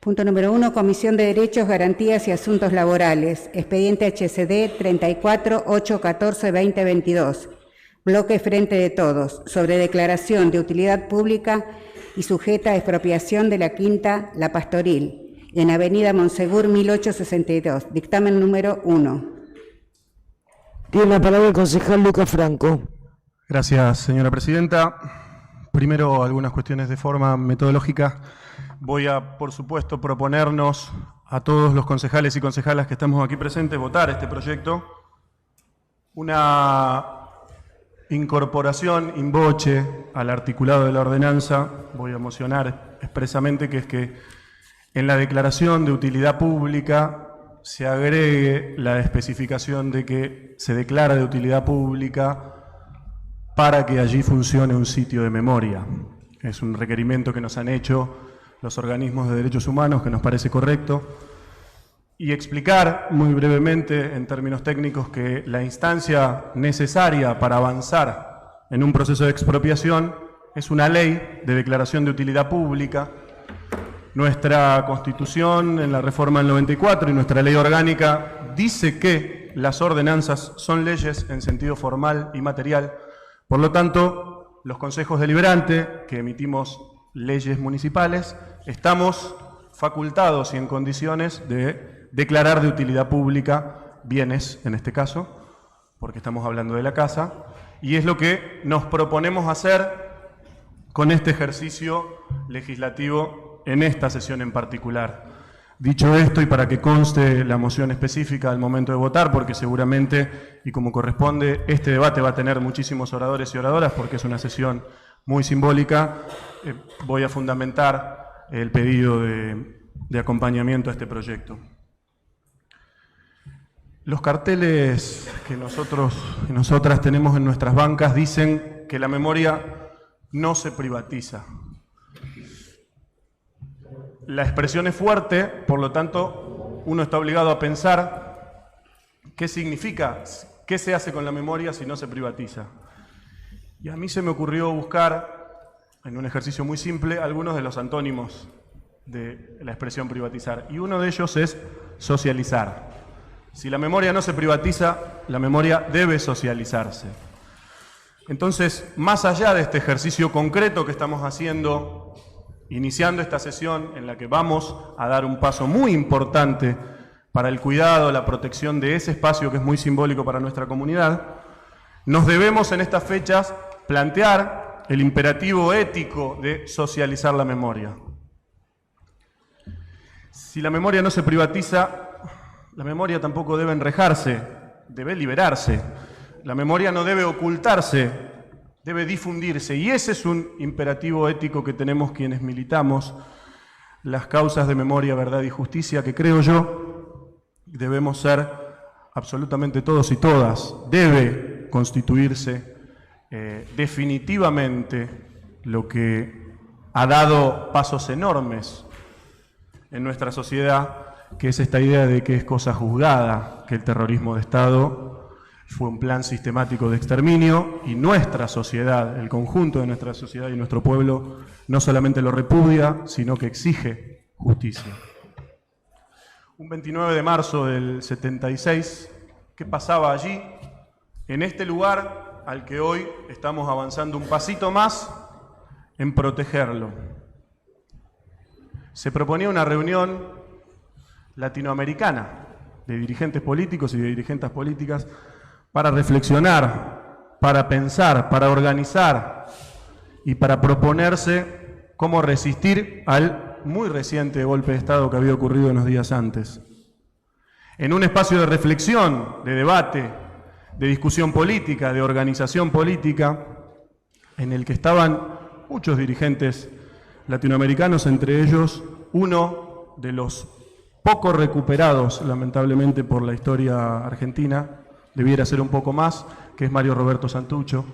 Punto número 1, Comisión de Derechos, Garantías y Asuntos Laborales, expediente HCD 34.814-2022, bloque Frente de Todos, sobre declaración de utilidad pública y sujeta a expropiación de la Quinta La Pastoril, en Avenida Monsegur 1862, dictamen número 1. Tiene la palabra el concejal Lucas Franco. Gracias, señora presidenta. Primero, algunas cuestiones de forma metodológica. Voy a, por supuesto, proponernos a todos los concejales y concejalas que estamos aquí presentes votar este proyecto. Una incorporación in voce al articulado de la ordenanza, voy a mocionar expresamente que es que en la declaración de utilidad pública se agregue la especificación de que se declara de utilidad pública para que allí funcione un sitio de memoria. Es un requerimiento que nos han hecho los organismos de derechos humanos, que nos parece correcto, y explicar muy brevemente, en términos técnicos, que la instancia necesaria para avanzar en un proceso de expropiación es una ley de declaración de utilidad pública. Nuestra Constitución, en la reforma del 94, y nuestra ley orgánica, dice que las ordenanzas son leyes en sentido formal y material. Por lo tanto, los consejos deliberantes, que emitimos leyes municipales, estamos facultados y en condiciones de declarar de utilidad pública bienes, en este caso, porque estamos hablando de la casa, y es lo que nos proponemos hacer con este ejercicio legislativo en esta sesión en particular. Dicho esto, y para que conste la moción específica al momento de votar, porque seguramente, y como corresponde, este debate va a tener muchísimos oradores y oradoras, porque es una sesión muy simbólica, voy a fundamentar el pedido de acompañamiento a este proyecto. Los carteles que nosotros y nosotras tenemos en nuestras bancas dicen que la memoria no se privatiza. La expresión es fuerte, por lo tanto, uno está obligado a pensar qué significa, qué se hace con la memoria si no se privatiza. Y a mí se me ocurrió buscar, en un ejercicio muy simple, algunos de los antónimos de la expresión privatizar. Y uno de ellos es socializar. Si la memoria no se privatiza, la memoria debe socializarse. Entonces, más allá de este ejercicio concreto que estamos haciendo, iniciando esta sesión en la que vamos a dar un paso muy importante para el cuidado, la protección de ese espacio que es muy simbólico para nuestra comunidad, nos debemos en estas fechas plantear el imperativo ético de socializar la memoria. Si la memoria no se privatiza, la memoria tampoco debe enrejarse, debe liberarse. La memoria no debe ocultarse, debe difundirse. Y ese es un imperativo ético que tenemos quienes militamos las causas de memoria, verdad y justicia, que creo yo debemos ser absolutamente todos y todas. Debe constituirse definitivamente lo que ha dado pasos enormes en nuestra sociedad, que es esta idea de que es cosa juzgada, que el terrorismo de Estado fue un plan sistemático de exterminio, y nuestra sociedad, el conjunto de nuestra sociedad y nuestro pueblo, no solamente lo repudia, sino que exige justicia. Un 29 de marzo del 76, ¿qué pasaba allí? En este lugar al que hoy estamos avanzando un pasito más en protegerlo. Se proponía una reunión latinoamericana de dirigentes políticos y de dirigentes políticas para reflexionar, para pensar, para organizar y para proponerse cómo resistir al muy reciente golpe de Estado que había ocurrido unos días antes. En un espacio de reflexión, de debate, de discusión política, de organización política, en el que estaban muchos dirigentes latinoamericanos, entre ellos uno de los poco recuperados, lamentablemente, por la historia argentina, debiera ser un poco más, que es Mario Roberto Santucho.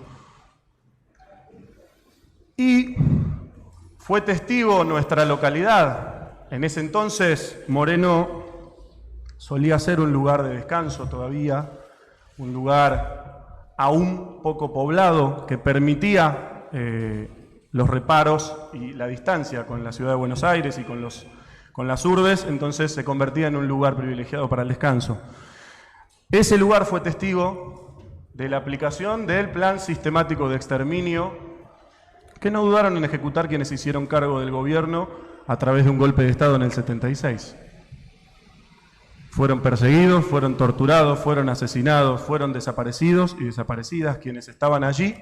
Y fue testigo nuestra localidad. En ese entonces, Moreno solía ser un lugar de descanso todavía, un lugar aún poco poblado que permitía los reparos y la distancia con la ciudad de Buenos Aires y con con las urbes, entonces se convertía en un lugar privilegiado para el descanso. Ese lugar fue testigo de la aplicación del plan sistemático de exterminio que no dudaron en ejecutar quienes se hicieron cargo del gobierno a través de un golpe de Estado en el 76. Fueron perseguidos, fueron torturados, fueron asesinados, fueron desaparecidos y desaparecidas quienes estaban allí,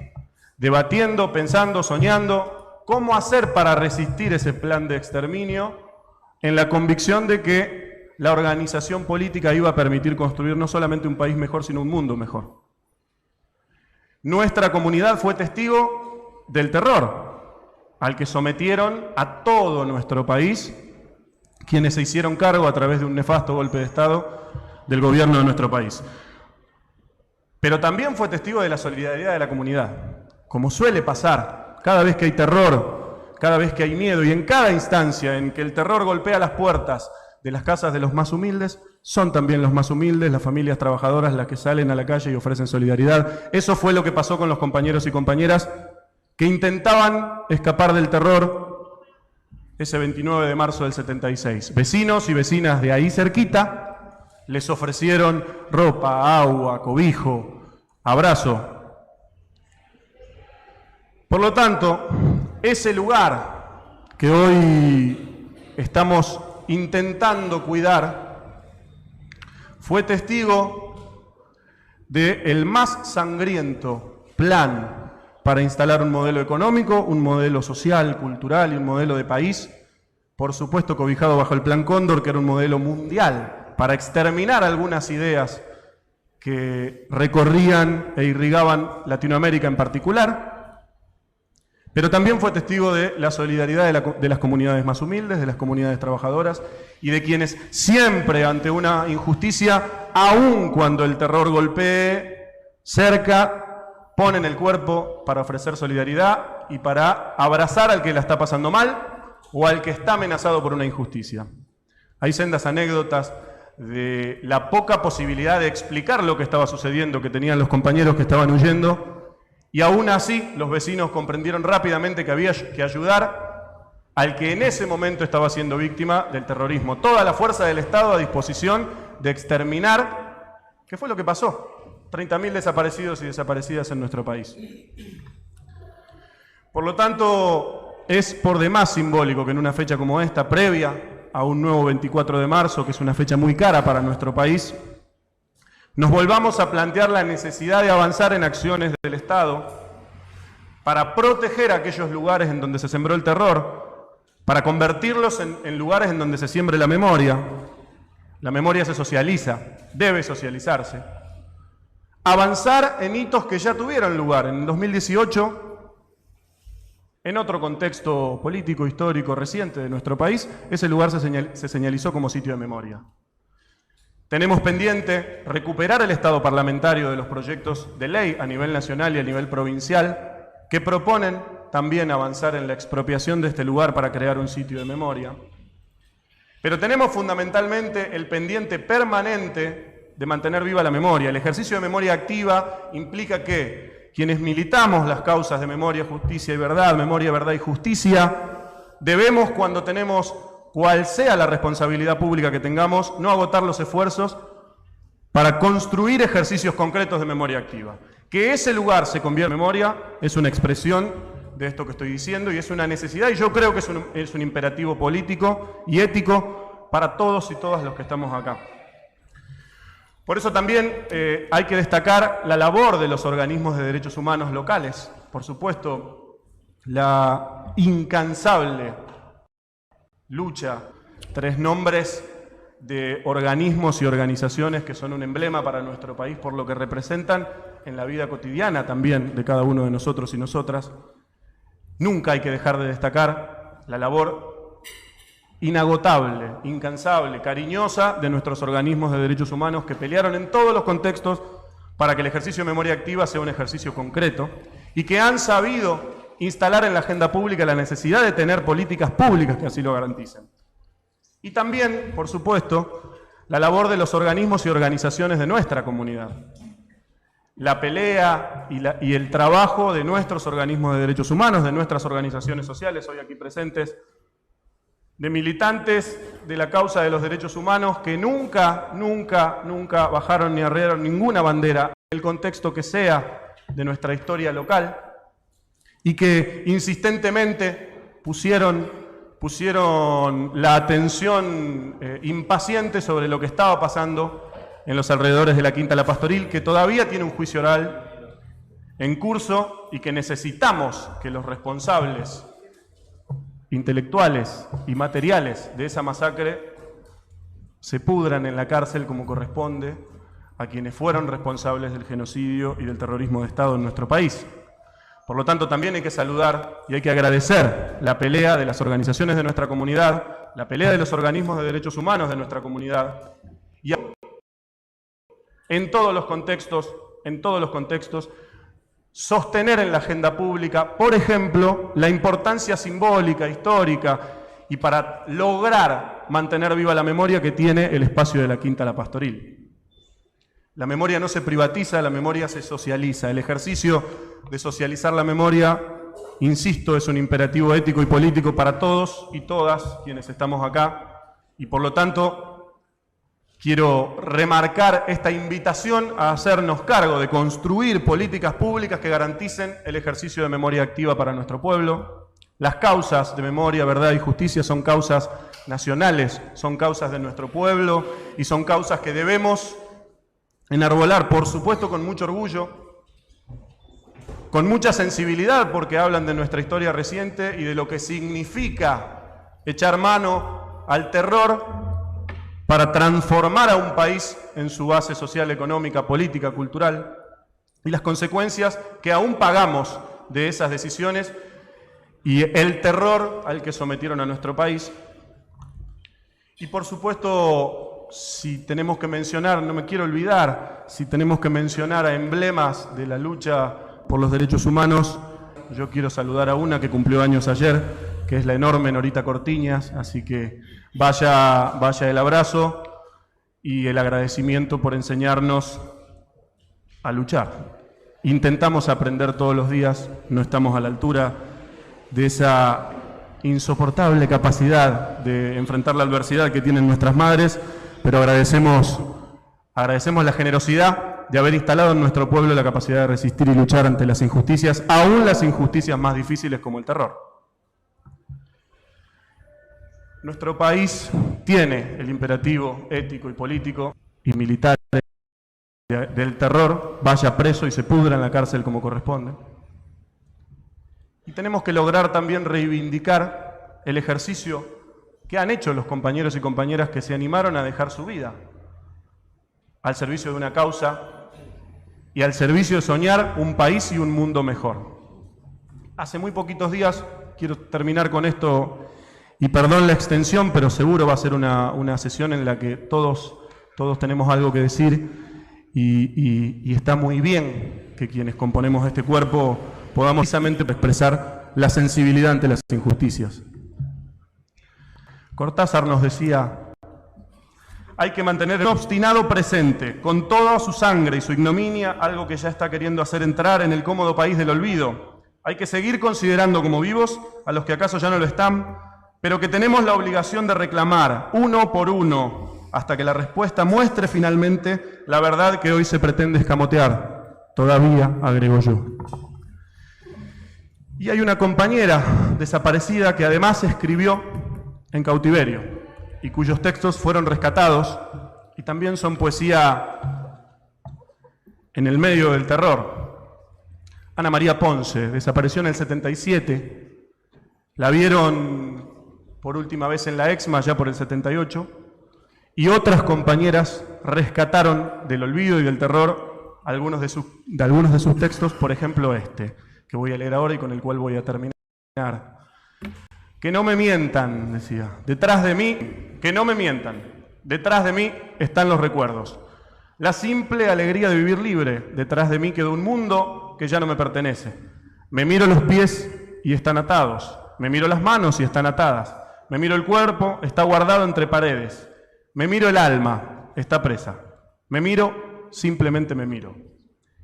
debatiendo, pensando, soñando cómo hacer para resistir ese plan de exterminio, en la convicción de que la organización política iba a permitir construir no solamente un país mejor, sino un mundo mejor. Nuestra comunidad fue testigo del terror al que sometieron a todo nuestro país quienes se hicieron cargo a través de un nefasto golpe de Estado del gobierno de nuestro país. Pero también fue testigo de la solidaridad de la comunidad. Como suele pasar, cada vez que hay terror, cada vez que hay miedo y en cada instancia en que el terror golpea las puertas de las casas de los más humildes, son también los más humildes, las familias trabajadoras las que salen a la calle y ofrecen solidaridad. Eso fue lo que pasó con los compañeros y compañeras que intentaban escapar del terror ese 29 de marzo del 76. Vecinos y vecinas de ahí cerquita les ofrecieron ropa, agua, cobijo, abrazo. Por lo tanto, ese lugar que hoy estamos intentando cuidar fue testigo del más sangriento plan para instalar un modelo económico, un modelo social, cultural y un modelo de país, por supuesto cobijado bajo el Plan Cóndor, que era un modelo mundial, para exterminar algunas ideas que recorrían e irrigaban Latinoamérica en particular, pero también fue testigo de la solidaridad de las comunidades más humildes, de las comunidades trabajadoras y de quienes siempre ante una injusticia, aun cuando el terror golpee cerca, ponen el cuerpo para ofrecer solidaridad y para abrazar al que la está pasando mal o al que está amenazado por una injusticia. Hay sendas anécdotas de la poca posibilidad de explicar lo que estaba sucediendo que tenían los compañeros que estaban huyendo, y aún así los vecinos comprendieron rápidamente que había que ayudar al que en ese momento estaba siendo víctima del terrorismo. Toda la fuerza del Estado a disposición de exterminar, ¿qué fue lo que pasó? 30.000 desaparecidos y desaparecidas en nuestro país. Por lo tanto, es por demás simbólico que en una fecha como esta, previa a un nuevo 24 de marzo, que es una fecha muy cara para nuestro país, nos volvamos a plantear la necesidad de avanzar en acciones del Estado para proteger aquellos lugares en donde se sembró el terror, para convertirlos en lugares en donde se siembre la memoria. La memoria se socializa, debe socializarse. Avanzar en hitos que ya tuvieron lugar. En 2018, en otro contexto político, histórico, reciente de nuestro país, ese lugar se señalizó como sitio de memoria. Tenemos pendiente recuperar el estado parlamentario de los proyectos de ley a nivel nacional y a nivel provincial que proponen también avanzar en la expropiación de este lugar para crear un sitio de memoria. Pero tenemos fundamentalmente el pendiente permanente de mantener viva la memoria. El ejercicio de memoria activa implica que quienes militamos las causas de memoria, justicia y verdad, memoria, verdad y justicia, debemos, cuando tenemos cual sea la responsabilidad pública que tengamos, no agotar los esfuerzos para construir ejercicios concretos de memoria activa. Que ese lugar se convierta en memoria es una expresión de esto que estoy diciendo y es una necesidad, y yo creo que es un imperativo político y ético para todos y todas los que estamos acá. Por eso también hay que destacar la labor de los organismos de derechos humanos locales. Por supuesto, la incansable lucha, 3 nombres de organismos y organizaciones que son un emblema para nuestro país por lo que representan en la vida cotidiana también de cada uno de nosotros y nosotras. Nunca hay que dejar de destacar la labor inagotable, incansable, cariñosa de nuestros organismos de derechos humanos que pelearon en todos los contextos para que el ejercicio de memoria activa sea un ejercicio concreto y que han sabido instalar en la agenda pública la necesidad de tener políticas públicas que así lo garanticen. Y también, por supuesto, la labor de los organismos y organizaciones de nuestra comunidad. La pelea y el trabajo de nuestros organismos de derechos humanos, de nuestras organizaciones sociales, hoy aquí presentes, de militantes de la causa de los derechos humanos que nunca bajaron ni arriaron ninguna bandera, en el contexto que sea de nuestra historia local, y que insistentemente pusieron la atención impaciente sobre lo que estaba pasando en los alrededores de la Quinta La Pastoril, que todavía tiene un juicio oral en curso y que necesitamos que los responsables intelectuales y materiales de esa masacre se pudran en la cárcel como corresponde a quienes fueron responsables del genocidio y del terrorismo de Estado en nuestro país. Por lo tanto, también hay que saludar y hay que agradecer la pelea de las organizaciones de nuestra comunidad, la pelea de los organismos de derechos humanos de nuestra comunidad, y en todos los contextos, sostener en la agenda pública, por ejemplo, la importancia simbólica, histórica, y para lograr mantener viva la memoria que tiene el espacio de la Quinta La Pastoril. La memoria no se privatiza, la memoria se socializa. El ejercicio de socializar la memoria, insisto, es un imperativo ético y político para todos y todas quienes estamos acá, y por lo tanto quiero remarcar esta invitación a hacernos cargo de construir políticas públicas que garanticen el ejercicio de memoria activa para nuestro pueblo. Las causas de memoria, verdad y justicia son causas nacionales, son causas de nuestro pueblo y son causas que debemos enarbolar, por supuesto, con mucho orgullo, con mucha sensibilidad, porque hablan de nuestra historia reciente y de lo que significa echar mano al terror para transformar a un país en su base social, económica, política, cultural, y las consecuencias que aún pagamos de esas decisiones y el terror al que sometieron a nuestro país. Y por supuesto, si tenemos que mencionar, no me quiero olvidar, si tenemos que mencionar a emblemas de la lucha por los derechos humanos, yo quiero saludar a una que cumplió años ayer, que es la enorme Norita Cortiñas, así que vaya el abrazo y el agradecimiento por enseñarnos a luchar. Intentamos aprender todos los días, no estamos a la altura de esa insoportable capacidad de enfrentar la adversidad que tienen nuestras madres, pero agradecemos la generosidad de haber instalado en nuestro pueblo la capacidad de resistir y luchar ante las injusticias, aún las injusticias más difíciles como el terror. Nuestro país tiene el imperativo ético y político y militar del terror, vaya preso y se pudra en la cárcel como corresponde. Y tenemos que lograr también reivindicar el ejercicio que han hecho los compañeros y compañeras que se animaron a dejar su vida al servicio de una causa y al servicio de soñar un país y un mundo mejor. Hace muy poquitos días, quiero terminar con esto, y perdón la extensión, pero seguro va a ser una sesión en la que todos tenemos algo que decir, y está muy bien que quienes componemos este cuerpo podamos precisamente expresar la sensibilidad ante las injusticias. Cortázar nos decía: hay que mantener el obstinado presente, con toda su sangre y su ignominia, algo que ya está queriendo hacer entrar en el cómodo país del olvido. Hay que seguir considerando como vivos a los que acaso ya no lo están, pero que tenemos la obligación de reclamar, uno por uno, hasta que la respuesta muestre finalmente la verdad que hoy se pretende escamotear. Todavía, agrego yo. Y hay una compañera desaparecida que además escribió en cautiverio, y cuyos textos fueron rescatados, y también son poesía en el medio del terror. Ana María Ponce desapareció en el 77, la vieron por última vez en la EXMA ya por el 78, y otras compañeras rescataron del olvido y del terror algunos de sus textos, por ejemplo este, que voy a leer ahora y con el cual voy a terminar. Que no me mientan, decía, detrás de mí, que no me mientan, detrás de mí están los recuerdos. La simple alegría de vivir libre, detrás de mí quedó un mundo que ya no me pertenece. Me miro los pies y están atados, me miro las manos y están atadas, me miro el cuerpo, está guardado entre paredes, me miro el alma, está presa, me miro, simplemente me miro.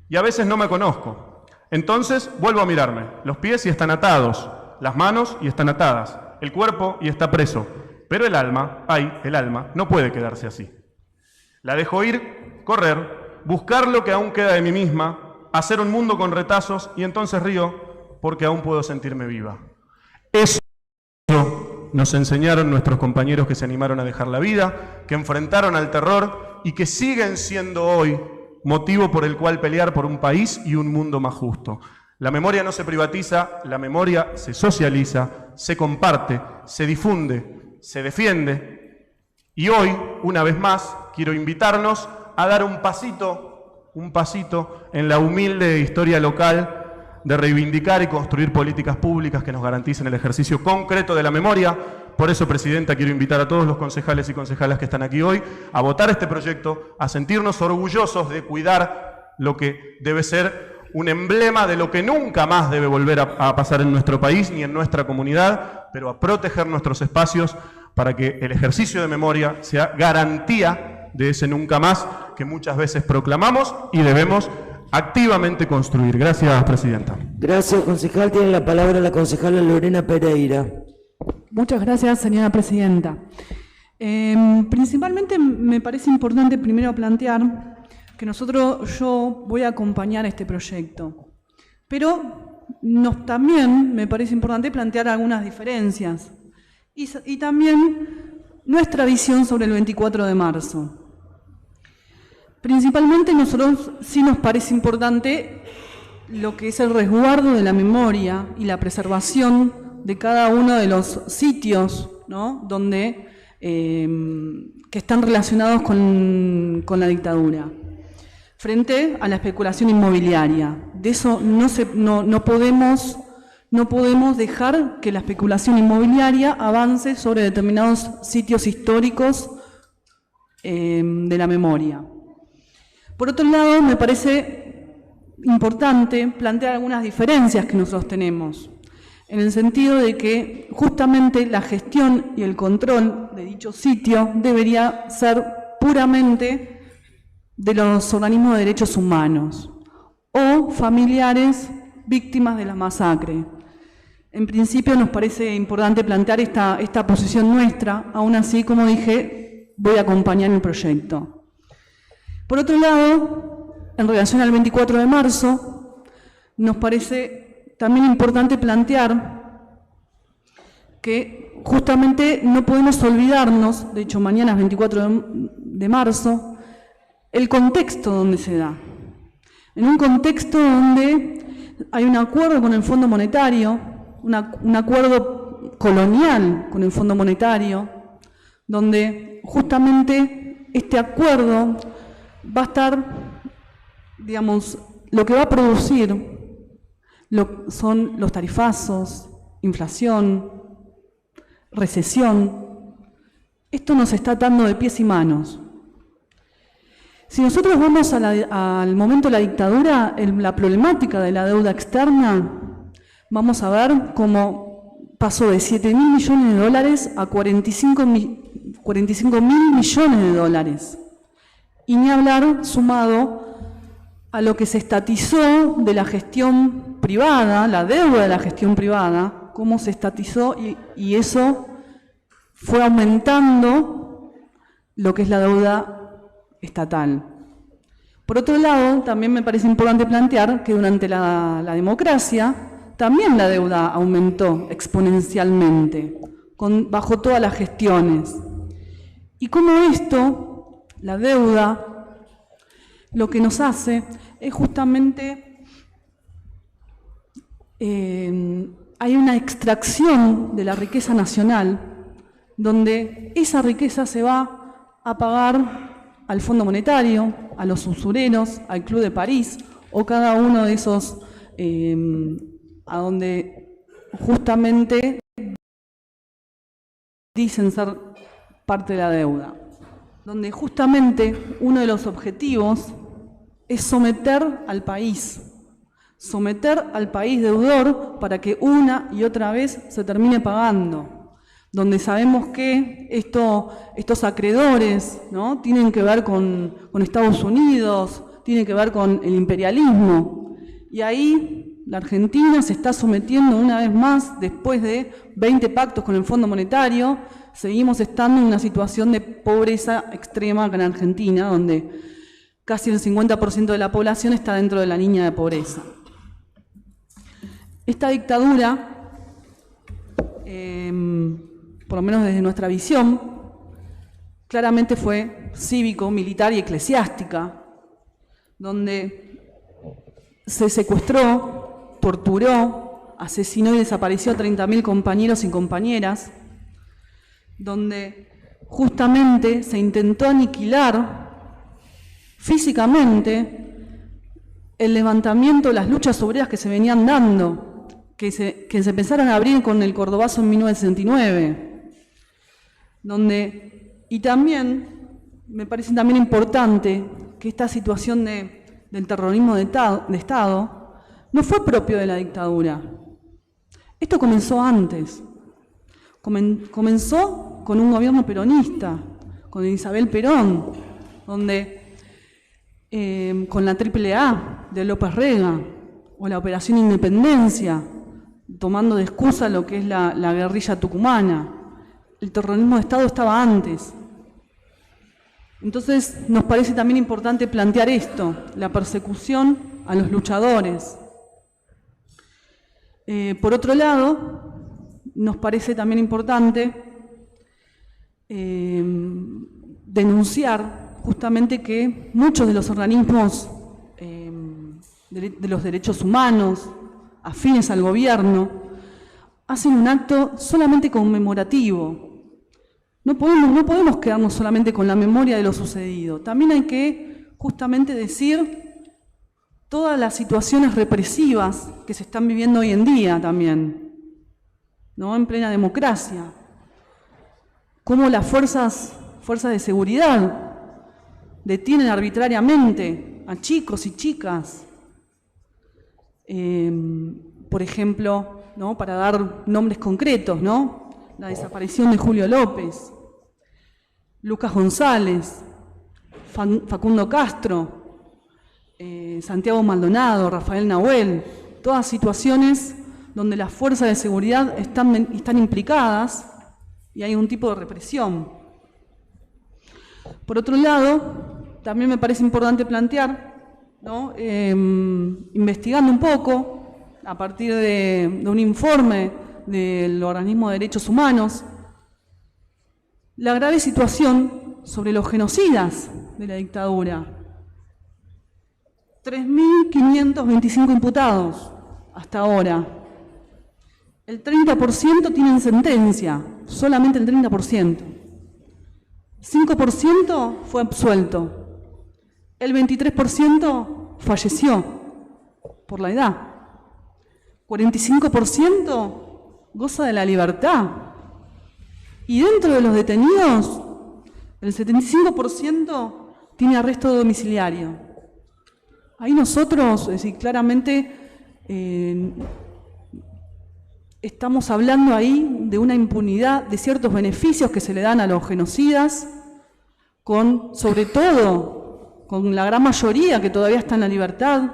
Y a veces no me conozco, entonces vuelvo a mirarme, los pies y están atados, las manos y están atadas, el cuerpo y está preso, pero el alma, el alma, no puede quedarse así. La dejo ir, correr, buscar lo que aún queda de mí misma, hacer un mundo con retazos y entonces río porque aún puedo sentirme viva. Eso nos enseñaron nuestros compañeros que se animaron a dejar la vida, que enfrentaron al terror y que siguen siendo hoy motivo por el cual pelear por un país y un mundo más justo. La memoria no se privatiza, la memoria se socializa, se comparte, se difunde, se defiende. Y hoy, una vez más, quiero invitarnos a dar un pasito en la humilde historia local de reivindicar y construir políticas públicas que nos garanticen el ejercicio concreto de la memoria. Por eso, Presidenta, quiero invitar a todos los concejales y concejalas que están aquí hoy a votar este proyecto, a sentirnos orgullosos de cuidar lo que debe ser un emblema de lo que nunca más debe volver a pasar en nuestro país ni en nuestra comunidad, pero a proteger nuestros espacios para que el ejercicio de memoria sea garantía de ese nunca más que muchas veces proclamamos y debemos activamente construir. Gracias, Presidenta. Gracias, concejal. Tiene la palabra la concejala Lorena Pereira. Muchas gracias, señora Presidenta. Principalmente me parece importante primero plantear que yo voy a acompañar este proyecto, pero también me parece importante plantear algunas diferencias y también nuestra visión sobre el 24 de marzo. Principalmente nosotros sí nos parece importante lo que es el resguardo de la memoria y la preservación de cada uno de los sitios, ¿no?, donde, que están relacionados con la dictadura, frente a la especulación inmobiliaria. De eso no podemos dejar que la especulación inmobiliaria avance sobre determinados sitios históricos de la memoria. Por otro lado, me parece importante plantear algunas diferencias que nosotros tenemos, en el sentido de que justamente la gestión y el control de dicho sitio debería ser puramente de los organismos de derechos humanos o familiares víctimas de la masacre. En principio nos parece importante plantear esta posición nuestra, aún así, como dije, voy a acompañar el proyecto. Por otro lado, en relación al 24 de marzo, nos parece también importante plantear que justamente no podemos olvidarnos, de hecho mañana es 24 de marzo, el contexto donde se da. En un contexto donde hay un acuerdo con el Fondo Monetario, un acuerdo colonial con el Fondo Monetario, donde justamente este acuerdo va a estar, digamos, lo que va a producir son los tarifazos, inflación, recesión. Esto nos está atando de pies y manos. Si nosotros vamos al momento de la dictadura, la problemática de la deuda externa, vamos a ver cómo pasó de 7.000 millones de dólares a 45.000 millones de dólares. Y ni hablar sumado a lo que se estatizó de la gestión privada, la deuda de la gestión privada, cómo se estatizó y eso fue aumentando lo que es la deuda estatal. Por otro lado, también me parece importante plantear que durante la democracia también la deuda aumentó exponencialmente, bajo todas las gestiones. Y cómo esto, la deuda, lo que nos hace es justamente, hay una extracción de la riqueza nacional, donde esa riqueza se va a pagar al Fondo Monetario, a los usureros, al Club de París, o cada uno de esos, a donde justamente dicen ser parte de la deuda, donde justamente uno de los objetivos es someter al país deudor para que una y otra vez se termine pagando, donde sabemos que estos acreedores, ¿no?, tienen que ver con Estados Unidos, tienen que ver con el imperialismo, y ahí la Argentina se está sometiendo una vez más, después de 20 pactos con el Fondo Monetario, seguimos estando en una situación de pobreza extrema acá en Argentina, donde casi el 50% de la población está dentro de la línea de pobreza. Esta dictadura, por lo menos desde nuestra visión, claramente fue cívico, militar y eclesiástica, donde se secuestró, torturó, asesinó y desapareció a 30.000 compañeros y compañeras, donde justamente se intentó aniquilar físicamente el levantamiento, las luchas obreras que se venían dando, que se empezaron a abrir con el Cordobazo en 1969, y también me parece también importante que esta situación del terrorismo de Estado no fue propio de la dictadura. Esto comenzó antes. Comenzó con un gobierno peronista, con Isabel Perón, donde con la AAA de López Rega, o la Operación Independencia, tomando de excusa lo que es la guerrilla tucumana. El terrorismo de Estado estaba antes. Entonces, nos parece también importante plantear esto, la persecución a los luchadores. Por otro lado, nos parece también importante denunciar justamente que muchos de los organismos de los derechos humanos, afines al gobierno, hacen un acto solamente conmemorativo. No podemos quedarnos solamente con la memoria de lo sucedido. También hay que justamente decir todas las situaciones represivas que se están viviendo hoy en día también, ¿no? En plena democracia. Cómo las fuerzas de seguridad detienen arbitrariamente a chicos y chicas. Por ejemplo, ¿no? Para dar nombres concretos, ¿no? La desaparición de Julio López, Lucas González, Facundo Castro, Santiago Maldonado, Rafael Nahuel, todas situaciones donde las fuerzas de seguridad están implicadas y hay un tipo de represión. Por otro lado, también me parece importante plantear, ¿no? Investigando un poco, a partir de un informe del Organismo de Derechos Humanos, la grave situación sobre los genocidas de la dictadura. 3.525 imputados hasta ahora. El 30% tienen sentencia, solamente el 30%. 5% fue absuelto. El 23% falleció por la edad. 45% goza de la libertad. Y dentro de los detenidos, el 75% tiene arresto domiciliario. Ahí nosotros, es decir, claramente estamos hablando ahí de una impunidad, de ciertos beneficios que se le dan a los genocidas, sobre todo con la gran mayoría que todavía está en la libertad,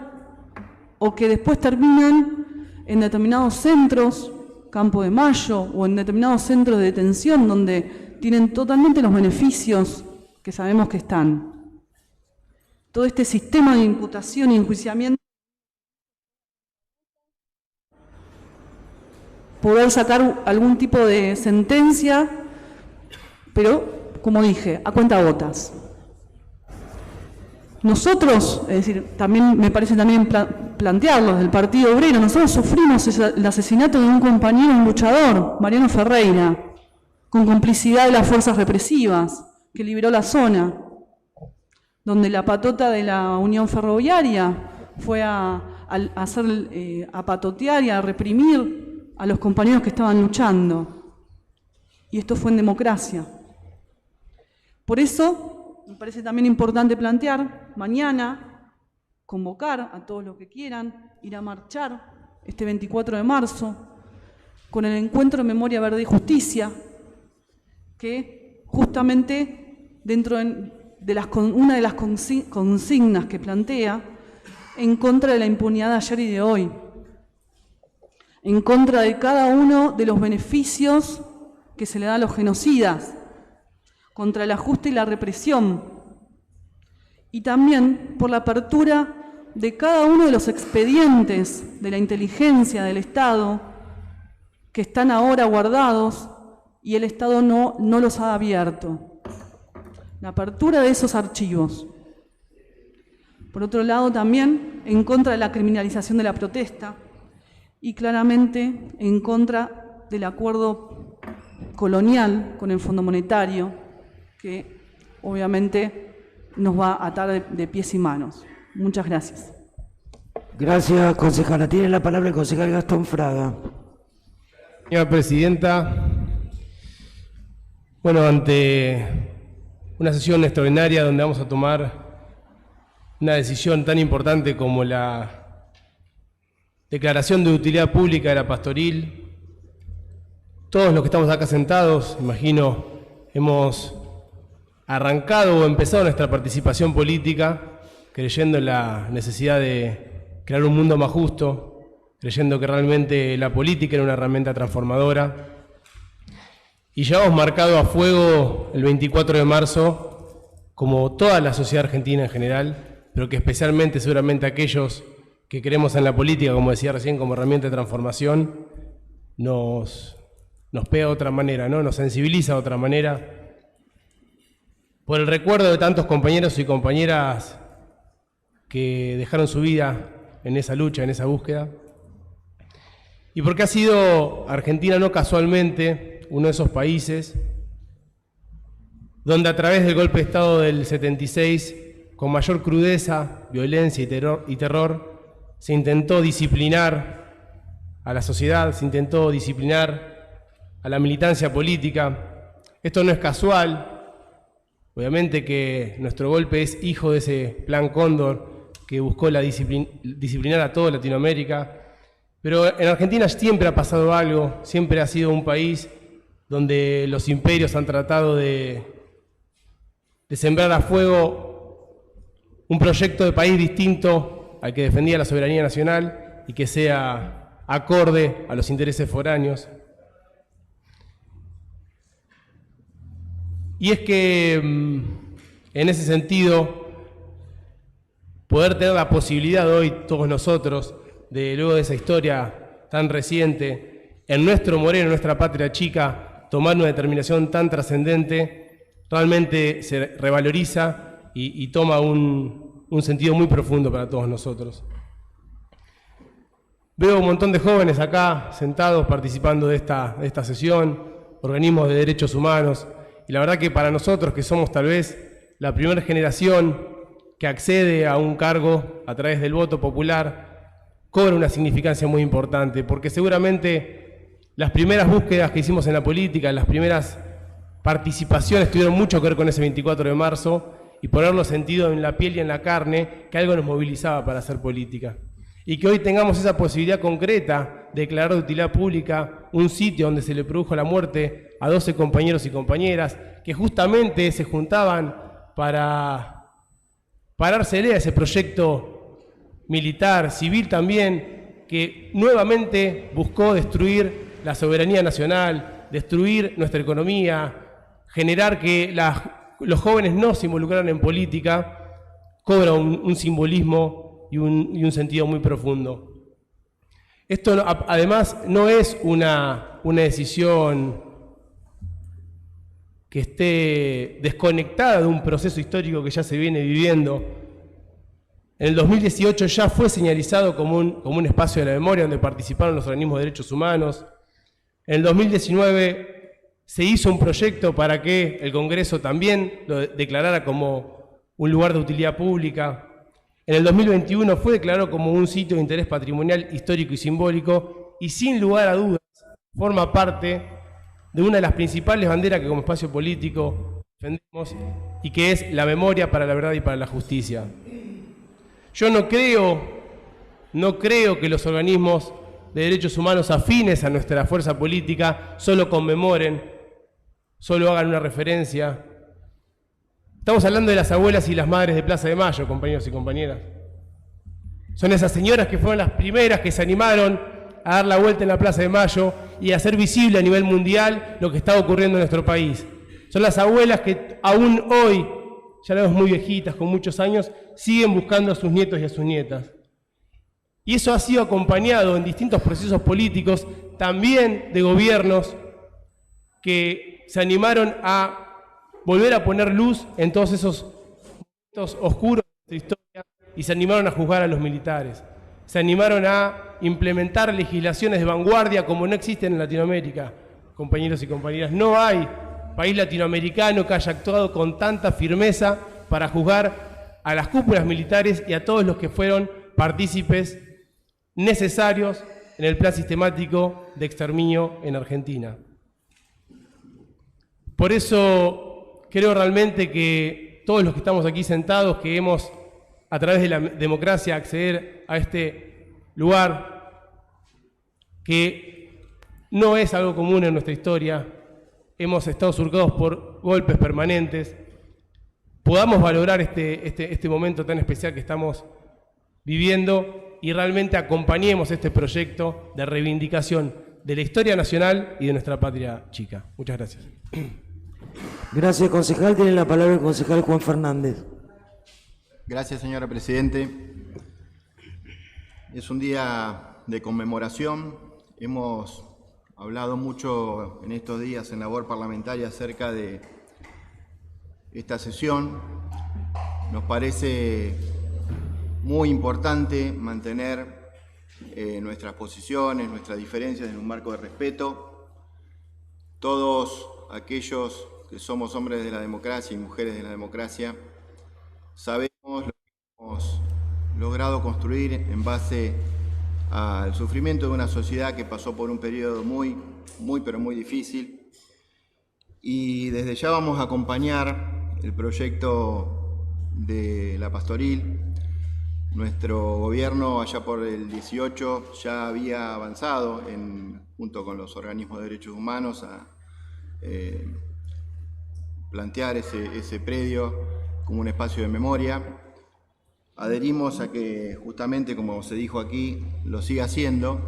o que después terminan en determinados centros, Campo de Mayo, o en determinados centros de detención donde tienen totalmente los beneficios que sabemos que están. Todo este sistema de imputación y enjuiciamiento, poder sacar algún tipo de sentencia, pero, como dije, a cuentagotas. Nosotros, es decir, también me parece también plantearlo desde el Partido Obrero, nosotros sufrimos el asesinato de un compañero, un luchador, Mariano Ferreira, con complicidad de las fuerzas represivas, que liberó la zona, donde la patota de la Unión Ferroviaria fue a patotear y a reprimir a los compañeros que estaban luchando. Y esto fue en democracia. Por eso, me parece también importante plantear mañana, convocar a todos los que quieran ir a marchar este 24 de marzo con el encuentro Memoria Verde y Justicia, que justamente dentro de una de las consignas que plantea en contra de la impunidad de ayer y de hoy, en contra de cada uno de los beneficios que se le da a los genocidas, contra el ajuste y la represión, y también por la apertura de cada uno de los expedientes de la inteligencia del Estado que están ahora guardados y el Estado no los ha abierto. La apertura de esos archivos. Por otro lado, también en contra de la criminalización de la protesta y claramente en contra del acuerdo colonial con el Fondo Monetario, que obviamente nos va a atar de pies y manos. Muchas gracias. Gracias, concejala. Tiene la palabra el concejal Gastón Fraga. Señora Presidenta, bueno, ante una sesión extraordinaria donde vamos a tomar una decisión tan importante como la declaración de utilidad pública de la Pastoril, todos los que estamos acá sentados, imagino, hemos arrancado o empezado nuestra participación política creyendo en la necesidad de crear un mundo más justo, creyendo que realmente la política era una herramienta transformadora. Y ya hemos marcado a fuego el 24 de marzo, como toda la sociedad argentina en general, pero que especialmente seguramente aquellos que creemos en la política, como decía recién, como herramienta de transformación, nos pega de otra manera, ¿no? Nos sensibiliza de otra manera, por el recuerdo de tantos compañeros y compañeras que dejaron su vida en esa lucha, en esa búsqueda, y porque ha sido Argentina no casualmente uno de esos países donde a través del golpe de Estado del 76, con mayor crudeza, violencia y terror, se intentó disciplinar a la sociedad, se intentó disciplinar a la militancia política. Esto no es casual. Obviamente que nuestro golpe es hijo de ese Plan Cóndor que buscó disciplinar a toda Latinoamérica. Pero en Argentina siempre ha pasado algo, siempre ha sido un país donde los imperios han tratado de sembrar a fuego un proyecto de país distinto al que defendía la soberanía nacional y que sea acorde a los intereses foráneos. Y es que, en ese sentido, poder tener la posibilidad hoy, todos nosotros, de luego de esa historia tan reciente, en nuestro Moreno, en nuestra patria chica, tomar una determinación tan trascendente, realmente se revaloriza y toma un sentido muy profundo para todos nosotros. Veo un montón de jóvenes acá sentados participando de esta sesión, organismos de derechos humanos, y la verdad que para nosotros, que somos tal vez la primera generación que accede a un cargo a través del voto popular, cobra una significancia muy importante, porque seguramente las primeras búsquedas que hicimos en la política, las primeras participaciones tuvieron mucho que ver con ese 24 de marzo y ponerlo sentido en la piel y en la carne, que algo nos movilizaba para hacer política. Y que hoy tengamos esa posibilidad concreta de declarar de utilidad pública un sitio donde se le produjo la muerte a 12 compañeros y compañeras que justamente se juntaban para parársele a ese proyecto militar, civil también, que nuevamente buscó destruir la soberanía nacional, destruir nuestra economía, generar que los jóvenes no se involucraran en política, cobra un simbolismo y un sentido muy profundo. Esto además no es una decisión que esté desconectada de un proceso histórico que ya se viene viviendo. En el 2018 ya fue señalizado como un espacio de la memoria donde participaron los organismos de derechos humanos. En el 2019 se hizo un proyecto para que el Congreso también lo declarara como un lugar de utilidad pública. En el 2021 fue declarado como un sitio de interés patrimonial, histórico y simbólico, y sin lugar a dudas forma parte de una de las principales banderas que como espacio político defendemos, y que es la memoria para la verdad y para la justicia. Yo no creo que los organismos de derechos humanos afines a nuestra fuerza política solo conmemoren, solo hagan una referencia. Estamos hablando de las abuelas y las madres de Plaza de Mayo, compañeros y compañeras. Son esas señoras que fueron las primeras que se animaron a dar la vuelta en la Plaza de Mayo y a hacer visible a nivel mundial lo que está ocurriendo en nuestro país. Son las abuelas que aún hoy, ya las vemos muy viejitas, con muchos años, siguen buscando a sus nietos y a sus nietas. Y eso ha sido acompañado en distintos procesos políticos, también de gobiernos que se animaron a volver a poner luz en todos esos momentos oscuros de nuestra historia y se animaron a juzgar a los militares. Se animaron a implementar legislaciones de vanguardia como no existen en Latinoamérica. Compañeros y compañeras, no hay país latinoamericano que haya actuado con tanta firmeza para juzgar a las cúpulas militares y a todos los que fueron partícipes necesarios en el plan sistemático de exterminio en Argentina. Por eso creo realmente que todos los que estamos aquí sentados, que hemos a través de la democracia acceder a este lugar, que no es algo común en nuestra historia, hemos estado surcados por golpes permanentes, podamos valorar este momento tan especial que estamos viviendo y realmente acompañemos este proyecto de reivindicación de la historia nacional y de nuestra patria chica. Muchas gracias. Gracias, concejal. Tiene la palabra el concejal Juan Fernández. Gracias, señora Presidente. Es un día de conmemoración. Hemos hablado mucho en estos días en labor parlamentaria acerca de esta sesión. Nos parece muy importante mantener nuestras posiciones, nuestras diferencias en un marco de respeto. Todos aquellos que somos hombres de la democracia y mujeres de la democracia sabemos lo que hemos logrado construir en base al sufrimiento de una sociedad que pasó por un periodo muy difícil, y desde ya vamos a acompañar el proyecto de la Pastoril. Nuestro gobierno allá por el 18 ya había avanzado junto con los organismos de derechos humanos a plantear ese predio como un espacio de memoria. Adherimos a que justamente, como se dijo aquí, lo siga haciendo,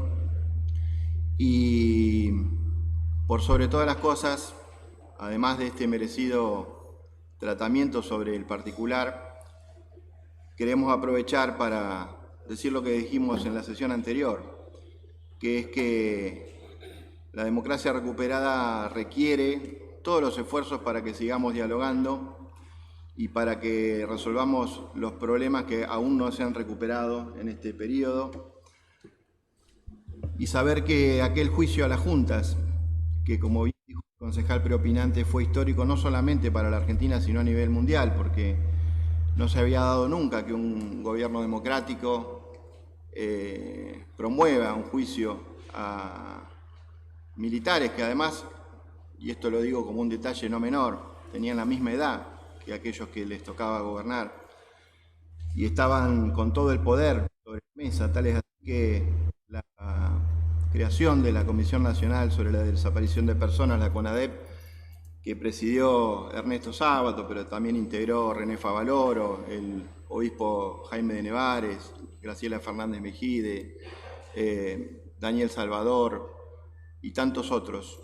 y por sobre todas las cosas, además de este merecido tratamiento sobre el particular, queremos aprovechar para decir lo que dijimos en la sesión anterior, que es que la democracia recuperada requiere todos los esfuerzos para que sigamos dialogando y para que resolvamos los problemas que aún no se han recuperado en este periodo, y saber que aquel juicio a las juntas, que como bien dijo el concejal preopinante, fue histórico no solamente para la Argentina, sino a nivel mundial, porque no se había dado nunca que un gobierno democrático promueva un juicio a militares que además, y esto lo digo como un detalle no menor, tenían la misma edad que aquellos que les tocaba gobernar y estaban con todo el poder sobre la mesa, tal es así que la creación de la Comisión Nacional sobre la Desaparición de Personas, la CONADEP, que presidió Ernesto Sábato, pero también integró René Favaloro, el obispo Jaime de Nevares, Graciela Fernández Mejide, Daniel Salvador y tantos otros.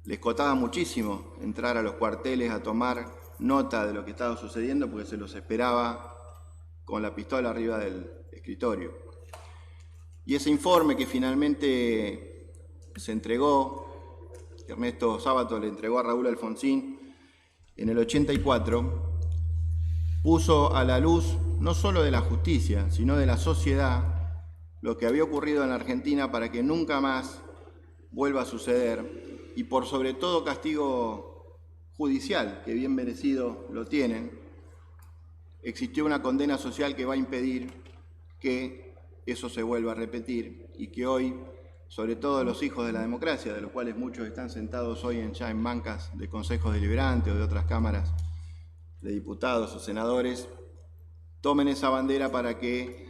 Les costaba muchísimo entrar a los cuarteles a tomar nota de lo que estaba sucediendo porque se los esperaba con la pistola arriba del escritorio. Y ese informe que finalmente se entregó, Ernesto Sábato le entregó a Raúl Alfonsín en el 84, puso a la luz no solo de la justicia, sino de la sociedad, lo que había ocurrido en la Argentina para que nunca más vuelva a suceder, y por sobre todo castigo judicial, que bien merecido lo tienen. Existió una condena social que va a impedir que eso se vuelva a repetir, y que hoy, sobre todo los hijos de la democracia, de los cuales muchos están sentados hoy ya en bancas de consejos deliberantes o de otras cámaras de diputados o senadores, tomen esa bandera para que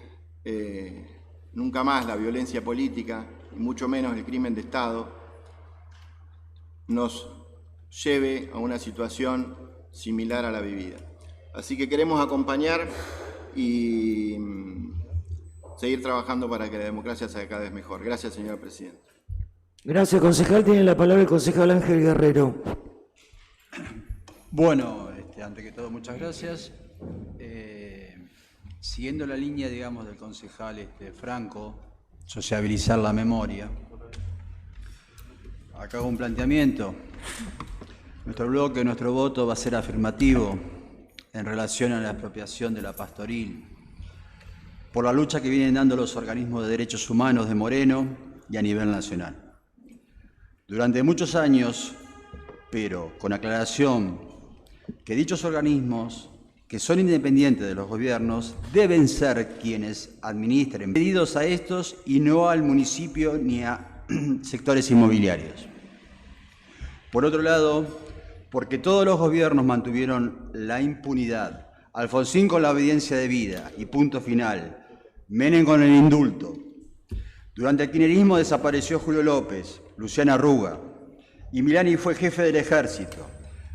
nunca más la violencia política, y mucho menos el crimen de Estado, nos lleve a una situación similar a la vivida. Así que queremos acompañar y seguir trabajando para que la democracia sea cada vez mejor. Gracias, señor presidente. Gracias, concejal. Tiene la palabra el concejal Ángel Guerrero. Bueno, ante que todo, muchas gracias. Siguiendo la línea, digamos, del concejal Franco, sociabilizar la memoria. Acá hago un planteamiento. Nuestro bloque, nuestro voto va a ser afirmativo en relación a la expropiación de la Pastoril, por la lucha que vienen dando los organismos de derechos humanos de Moreno y a nivel nacional. Durante muchos años, pero con aclaración que dichos organismos, que son independientes de los gobiernos, deben ser quienes administren pedidos a estos y no al municipio ni a sectores inmobiliarios. Por otro lado, porque todos los gobiernos mantuvieron la impunidad, Alfonsín con la obediencia debida y punto final, Menem con el indulto. Durante el kirchnerismo desapareció Julio López, Luciana Arruga, y Milani fue jefe del ejército.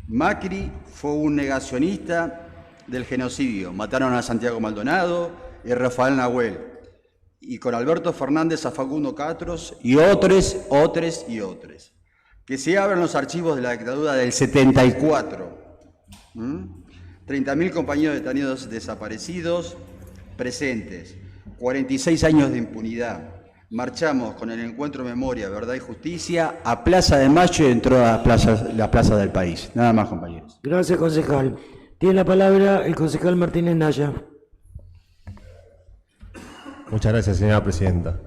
Macri fue un negacionista del genocidio, mataron a Santiago Maldonado y Rafael Nahuel, y con Alberto Fernández a Facundo Catros y otros. Que se abran los archivos de la dictadura del 74. 30.000 compañeros detenidos desaparecidos, presentes. 46 años de impunidad. Marchamos con el encuentro Memoria, Verdad y Justicia a Plaza de Mayo y dentro de la plaza del país. Nada más, compañeros. Gracias, concejal. Tiene la palabra el concejal Martínez Naya. Muchas gracias, señora presidenta.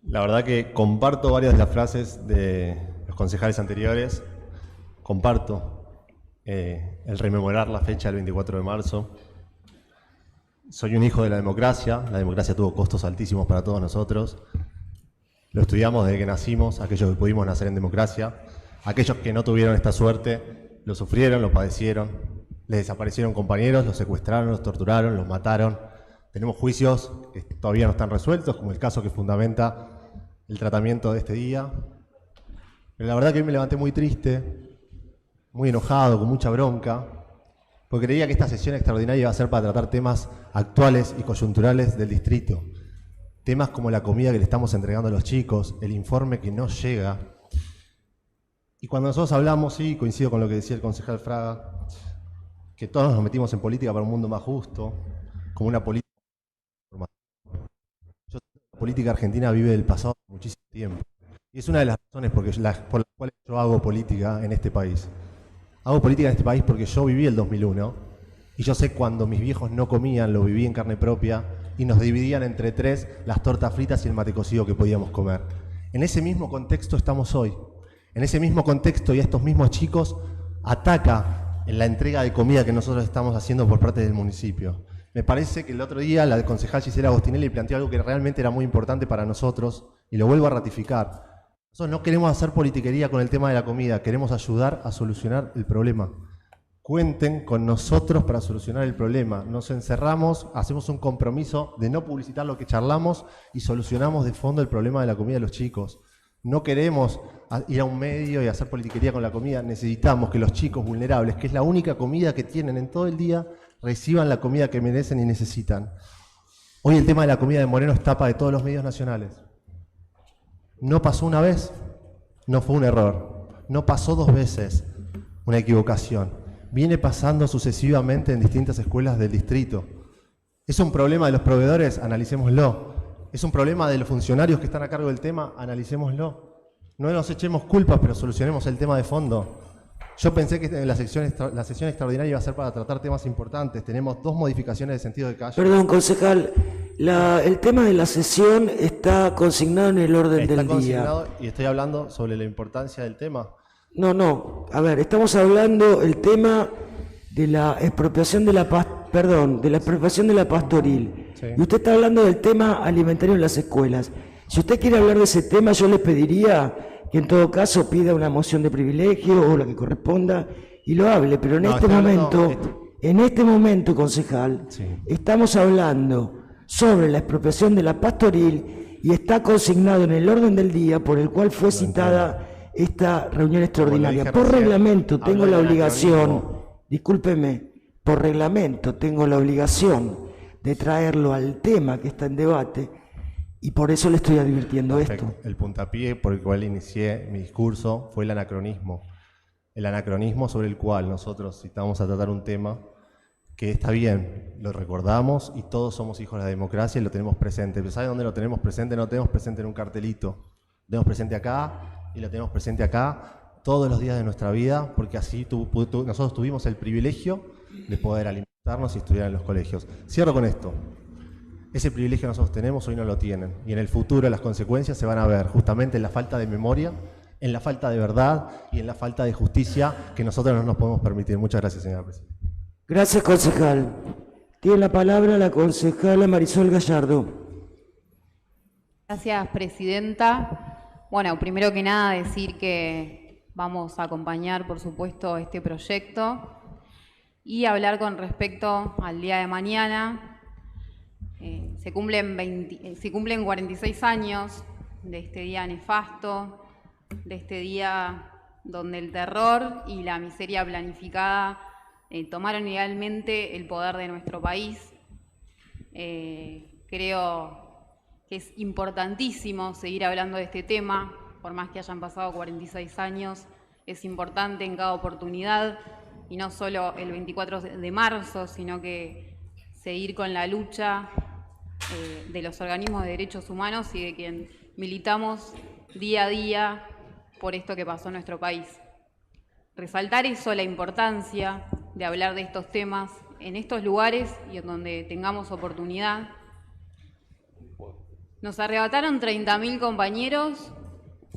La verdad que comparto varias de las frases de los concejales anteriores. Comparto el rememorar la fecha del 24 de marzo. Soy un hijo de la democracia tuvo costos altísimos para todos nosotros. Lo estudiamos desde que nacimos, aquellos que pudimos nacer en democracia. Aquellos que no tuvieron esta suerte, lo sufrieron, lo padecieron, les desaparecieron compañeros, los secuestraron, los torturaron, los mataron. Tenemos juicios que todavía no están resueltos, como el caso que fundamenta el tratamiento de este día. Pero la verdad que hoy me levanté muy triste, muy enojado, con mucha bronca, porque creía que esta sesión extraordinaria iba a ser para tratar temas actuales y coyunturales del distrito. Temas como la comida que le estamos entregando a los chicos, el informe que no llega. Y cuando nosotros hablamos, sí, coincido con lo que decía el concejal Fraga, que todos nos metimos en política para un mundo más justo, como una política. La política argentina vive del pasado muchísimo tiempo. Y es una de las razones por las cuales yo hago política en este país. Hago política en este país porque yo viví el 2001 y yo sé cuando mis viejos no comían, lo viví en carne propia y nos dividían entre tres las tortas fritas y el mate cocido que podíamos comer. En ese mismo contexto estamos hoy. En ese mismo contexto y a estos mismos chicos ataca en la entrega de comida que nosotros estamos haciendo por parte del municipio. Me parece que el otro día la concejal Gisela Agostinelli planteó algo que realmente era muy importante para nosotros y lo vuelvo a ratificar. Nosotros no queremos hacer politiquería con el tema de la comida, queremos ayudar a solucionar el problema. Cuenten con nosotros para solucionar el problema. Nos encerramos, hacemos un compromiso de no publicitar lo que charlamos y solucionamos de fondo el problema de la comida de los chicos. No queremos ir a un medio y hacer politiquería con la comida. Necesitamos que los chicos vulnerables, que es la única comida que tienen en todo el día, reciban la comida que merecen y necesitan. Hoy el tema de la comida de Moreno es tapa de todos los medios nacionales. No pasó una vez, no fue un error. No pasó dos veces, una equivocación. Viene pasando sucesivamente en distintas escuelas del distrito. ¿Es un problema de los proveedores? Analicémoslo. ¿Es un problema de los funcionarios que están a cargo del tema? Analicémoslo. No nos echemos culpas, pero solucionemos el tema de fondo. Yo pensé que la sesión extraordinaria iba a ser para tratar temas importantes. Tenemos dos modificaciones de sentido de calle. Perdón, concejal. El tema de la sesión está consignado en el orden del día. Y estoy hablando sobre la importancia del tema. No. A ver, estamos hablando el tema de la expropiación de la expropiación de la Pastoril. Sí. Y usted está hablando del tema alimentario en las escuelas. Si usted quiere hablar de ese tema, yo le pediría que en todo caso pida una moción de privilegio o la que corresponda y lo hable. Pero en este momento, concejal, sí, estamos hablando sobre la expropiación de la Pastoril y está consignado en el orden del día por el cual fue citada esta reunión extraordinaria. Por reglamento tengo la obligación, discúlpeme, por reglamento tengo la obligación de traerlo al tema que está en debate, y por eso le estoy advirtiendo esto. El puntapié por el cual inicié mi discurso fue el anacronismo. El anacronismo sobre el cual nosotros citamos a tratar un tema que está bien, lo recordamos y todos somos hijos de la democracia y lo tenemos presente. Pero ¿sabe dónde lo tenemos presente? No lo tenemos presente en un cartelito. Lo tenemos presente acá y lo tenemos presente acá todos los días de nuestra vida, porque así nosotros tuvimos el privilegio de poder alimentarnos y estudiar en los colegios. Cierro con esto. Ese privilegio que nosotros tenemos hoy no lo tienen. Y en el futuro las consecuencias se van a ver justamente en la falta de memoria, en la falta de verdad y en la falta de justicia que nosotros no nos podemos permitir. Muchas gracias, señora presidenta. Gracias, concejal. Tiene la palabra la concejala Marisol Gallardo. Gracias, presidenta. Bueno, primero que nada decir que vamos a acompañar, por supuesto, este proyecto y hablar con respecto al día de mañana. Se cumplen 46 años de este día nefasto, de este día donde el terror y la miseria planificada tomaron idealmente el poder de nuestro país. Creo que es importantísimo seguir hablando de este tema, por más que hayan pasado 46 años, es importante en cada oportunidad, y no solo el 24 de marzo, sino que seguir con la lucha de los organismos de derechos humanos y de quien militamos día a día por esto que pasó en nuestro país. Resaltar eso, la importancia de hablar de estos temas en estos lugares y en donde tengamos oportunidad. Nos arrebataron 30.000 compañeros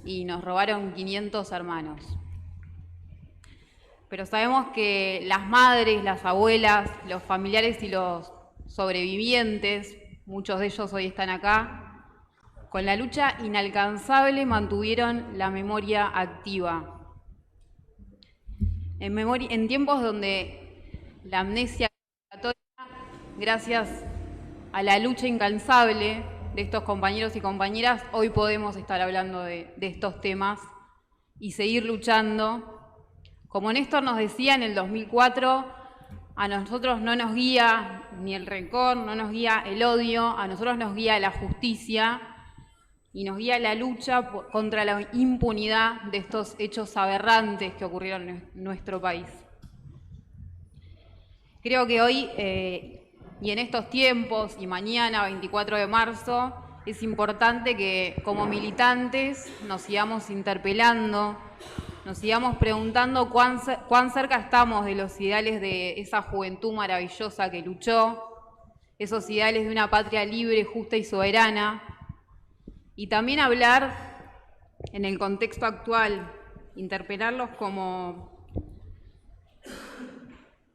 y nos robaron 500 hermanos. Pero sabemos que las madres, las abuelas, los familiares y los sobrevivientes, muchos de ellos hoy están acá, con la lucha inalcanzable mantuvieron la memoria activa. En tiempos donde la amnesia gracias a la lucha incansable de estos compañeros y compañeras, hoy podemos estar hablando de estos temas y seguir luchando. Como Néstor nos decía en el 2004, a nosotros no nos guía ni el rencor, no nos guía el odio, a nosotros nos guía la justicia y nos guía la lucha contra la impunidad de estos hechos aberrantes que ocurrieron en nuestro país. Creo que hoy y en estos tiempos y mañana, 24 de marzo, es importante que como militantes nos sigamos interpelando, nos sigamos preguntando cuán cerca estamos de los ideales de esa juventud maravillosa que luchó, esos ideales de una patria libre, justa y soberana. Y también hablar en el contexto actual, interpelarlos como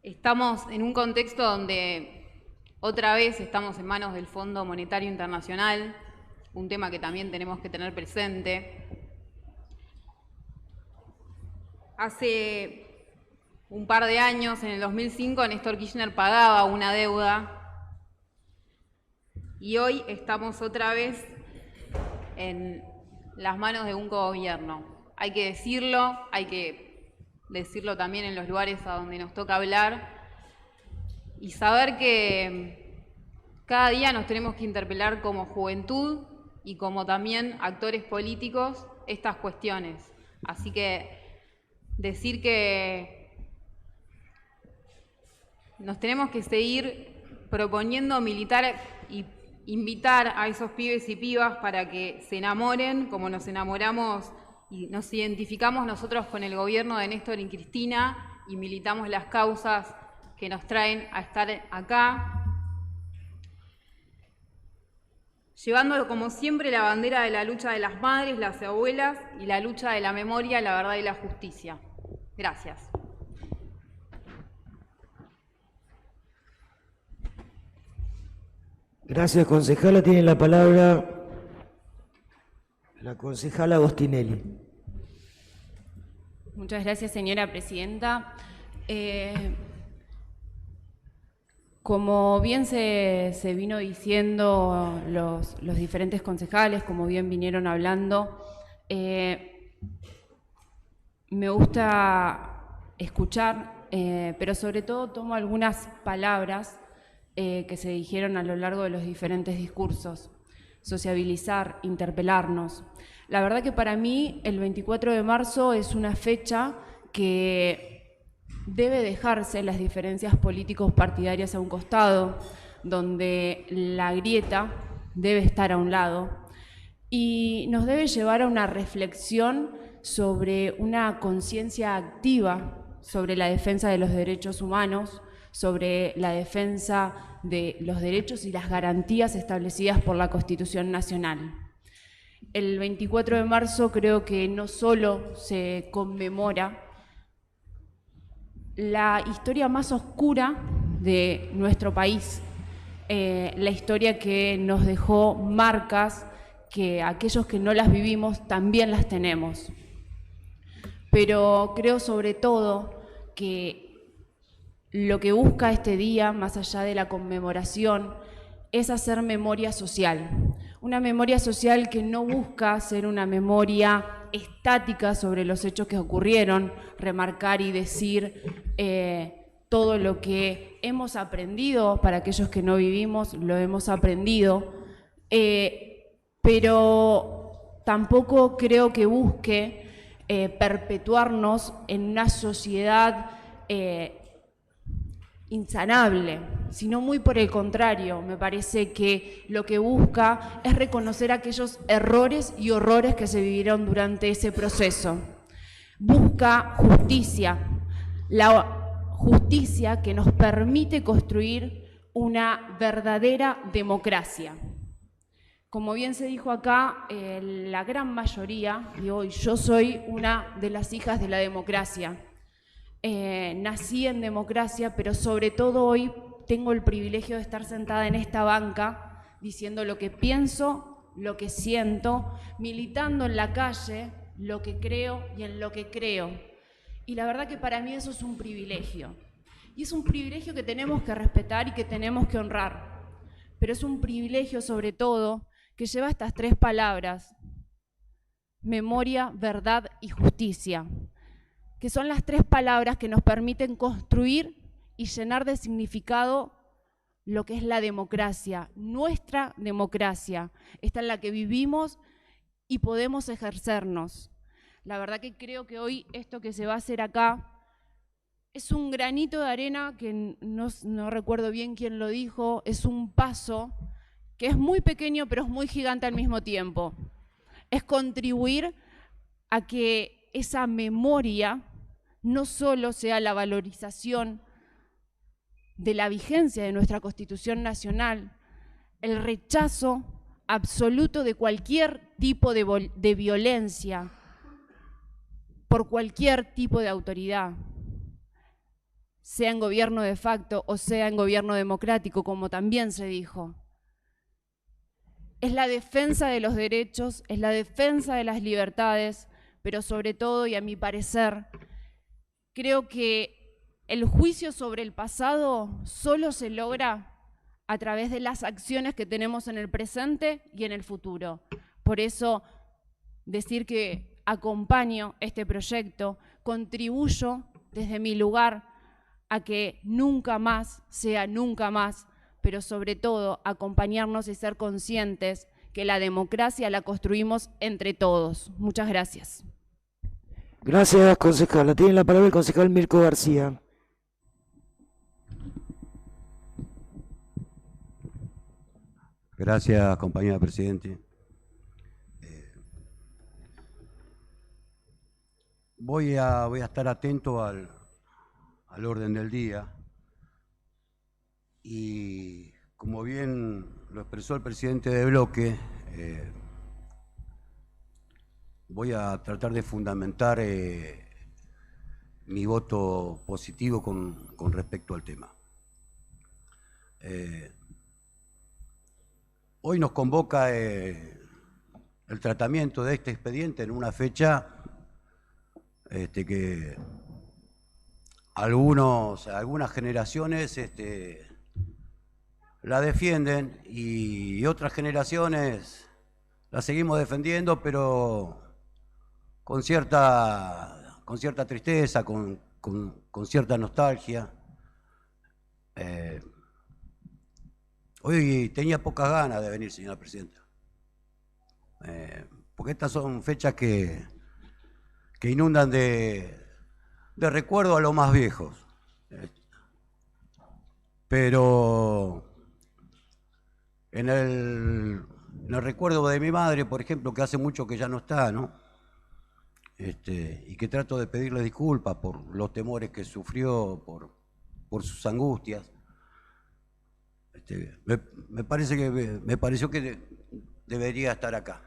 estamos en un contexto donde otra vez estamos en manos del Fondo Monetario Internacional, un tema que también tenemos que tener presente. Hace un par de años, en el 2005, Néstor Kirchner pagaba una deuda y hoy estamos otra vez en las manos de un cogobierno. Hay que decirlo también en los lugares a donde nos toca hablar y saber que cada día nos tenemos que interpelar como juventud y como también actores políticos estas cuestiones. Así que decir que nos tenemos que seguir proponiendo militar y invitar a esos pibes y pibas para que se enamoren como nos enamoramos y nos identificamos nosotros con el gobierno de Néstor y Cristina y militamos las causas que nos traen a estar acá, llevando como siempre la bandera de la lucha de las madres, las abuelas y la lucha de la memoria, la verdad y la justicia. Gracias. Gracias, concejala. Tiene la palabra la concejala Agostinelli. Muchas gracias, señora presidenta. Como bien se vino diciendo los diferentes concejales, como bien vinieron hablando, me gusta escuchar, pero sobre todo tomo algunas palabras que se dijeron a lo largo de los diferentes discursos, sociabilizar, interpelarnos. La verdad que para mí el 24 de marzo es una fecha que debe dejarse las diferencias políticos partidarias a un costado, donde la grieta debe estar a un lado y nos debe llevar a una reflexión sobre una conciencia activa sobre la defensa de los derechos humanos, sobre la defensa de los derechos y las garantías establecidas por la Constitución Nacional. El 24 de marzo creo que no solo se conmemora la historia más oscura de nuestro país, la historia que nos dejó marcas que aquellos que no las vivimos también las tenemos. Pero creo sobre todo que lo que busca este día, más allá de la conmemoración, es hacer memoria social. Una memoria social que no busca ser una memoria estática sobre los hechos que ocurrieron, remarcar y decir todo lo que hemos aprendido. Para aquellos que no vivimos, lo hemos aprendido, pero tampoco creo que busque perpetuarnos en una sociedad insanable, sino muy por el contrario. Me parece que lo que busca es reconocer aquellos errores y horrores que se vivieron durante ese proceso. Busca justicia, la justicia que nos permite construir una verdadera democracia. Como bien se dijo acá, la gran mayoría, y hoy yo soy una de las hijas de la democracia. Nací en democracia, pero sobre todo hoy tengo el privilegio de estar sentada en esta banca diciendo lo que pienso, lo que siento, militando en la calle, lo que creo y en lo que creo. Y la verdad que para mí eso es un privilegio. Y es un privilegio que tenemos que respetar y que tenemos que honrar. Pero es un privilegio sobre todo que lleva estas tres palabras: memoria, verdad y justicia, que son las tres palabras que nos permiten construir y llenar de significado lo que es la democracia, nuestra democracia, esta en la que vivimos y podemos ejercernos. La verdad que creo que hoy esto que se va a hacer acá es un granito de arena, que no recuerdo bien quién lo dijo, es un paso que es muy pequeño pero es muy gigante al mismo tiempo. Es contribuir a que esa memoria no solo sea la valorización de la vigencia de nuestra Constitución Nacional, el rechazo absoluto de cualquier tipo de violencia por cualquier tipo de autoridad, sea en gobierno de facto o sea en gobierno democrático, como también se dijo. Es la defensa de los derechos, es la defensa de las libertades, pero sobre todo, y a mi parecer, creo que el juicio sobre el pasado solo se logra a través de las acciones que tenemos en el presente y en el futuro. Por eso, decir que acompaño este proyecto, contribuyo desde mi lugar a que nunca más sea nunca más, pero sobre todo acompañarnos y ser conscientes que la democracia la construimos entre todos. Muchas gracias. Gracias, concejala. Tiene la palabra el concejal Mirko García. Gracias, compañera presidente. Voy a estar atento al orden del día y, como bien lo expresó el presidente de bloque, voy a tratar de fundamentar mi voto positivo con respecto al tema. Hoy nos convoca el tratamiento de este expediente en una fecha que algunas generaciones la defienden y otras generaciones la seguimos defendiendo, pero con cierta tristeza, con cierta nostalgia. Hoy tenía pocas ganas de venir, señora presidenta, porque estas son fechas que inundan de recuerdo a los más viejos. Pero en el recuerdo de mi madre, por ejemplo, que hace mucho que ya no está, ¿no? Y que trato de pedirle disculpas por los temores que sufrió, por sus angustias. Me pareció que debería estar acá.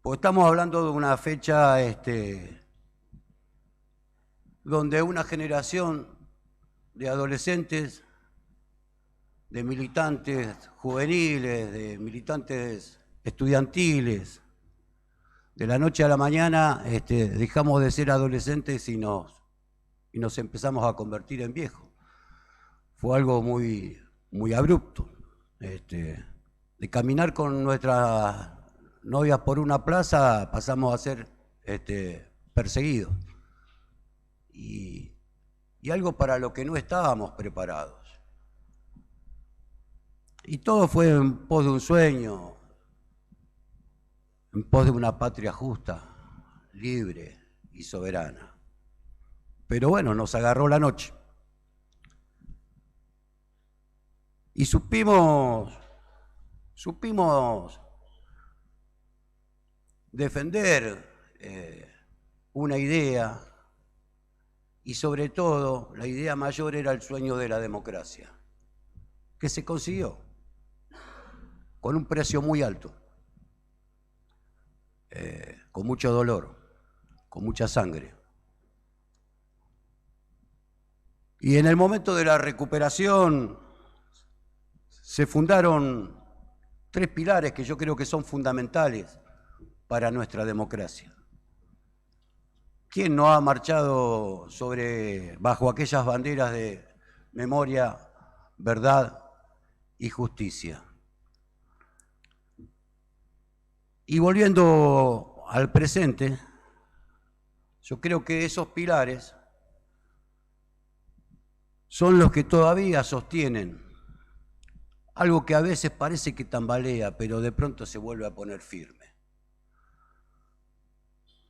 Porque estamos hablando de una fecha donde una generación de adolescentes, de militantes juveniles, de militantes estudiantiles, de la noche a la mañana dejamos de ser adolescentes y nos empezamos a convertir en viejos. Fue algo muy, muy abrupto. De caminar con nuestras novias por una plaza pasamos a ser perseguidos. Y algo para lo que no estábamos preparados. Y todo fue en pos de un sueño, en pos de una patria justa, libre y soberana. Pero bueno, nos agarró la noche. Y supimos defender una idea, y sobre todo la idea mayor era el sueño de la democracia, que se consiguió con un precio muy alto, con mucho dolor, con mucha sangre. Y en el momento de la recuperación se fundaron 3 pilares que yo creo que son fundamentales para nuestra democracia. ¿Quién no ha marchado bajo aquellas banderas de memoria, verdad y justicia? Y volviendo al presente, yo creo que esos pilares son los que todavía sostienen algo que a veces parece que tambalea, pero de pronto se vuelve a poner firme.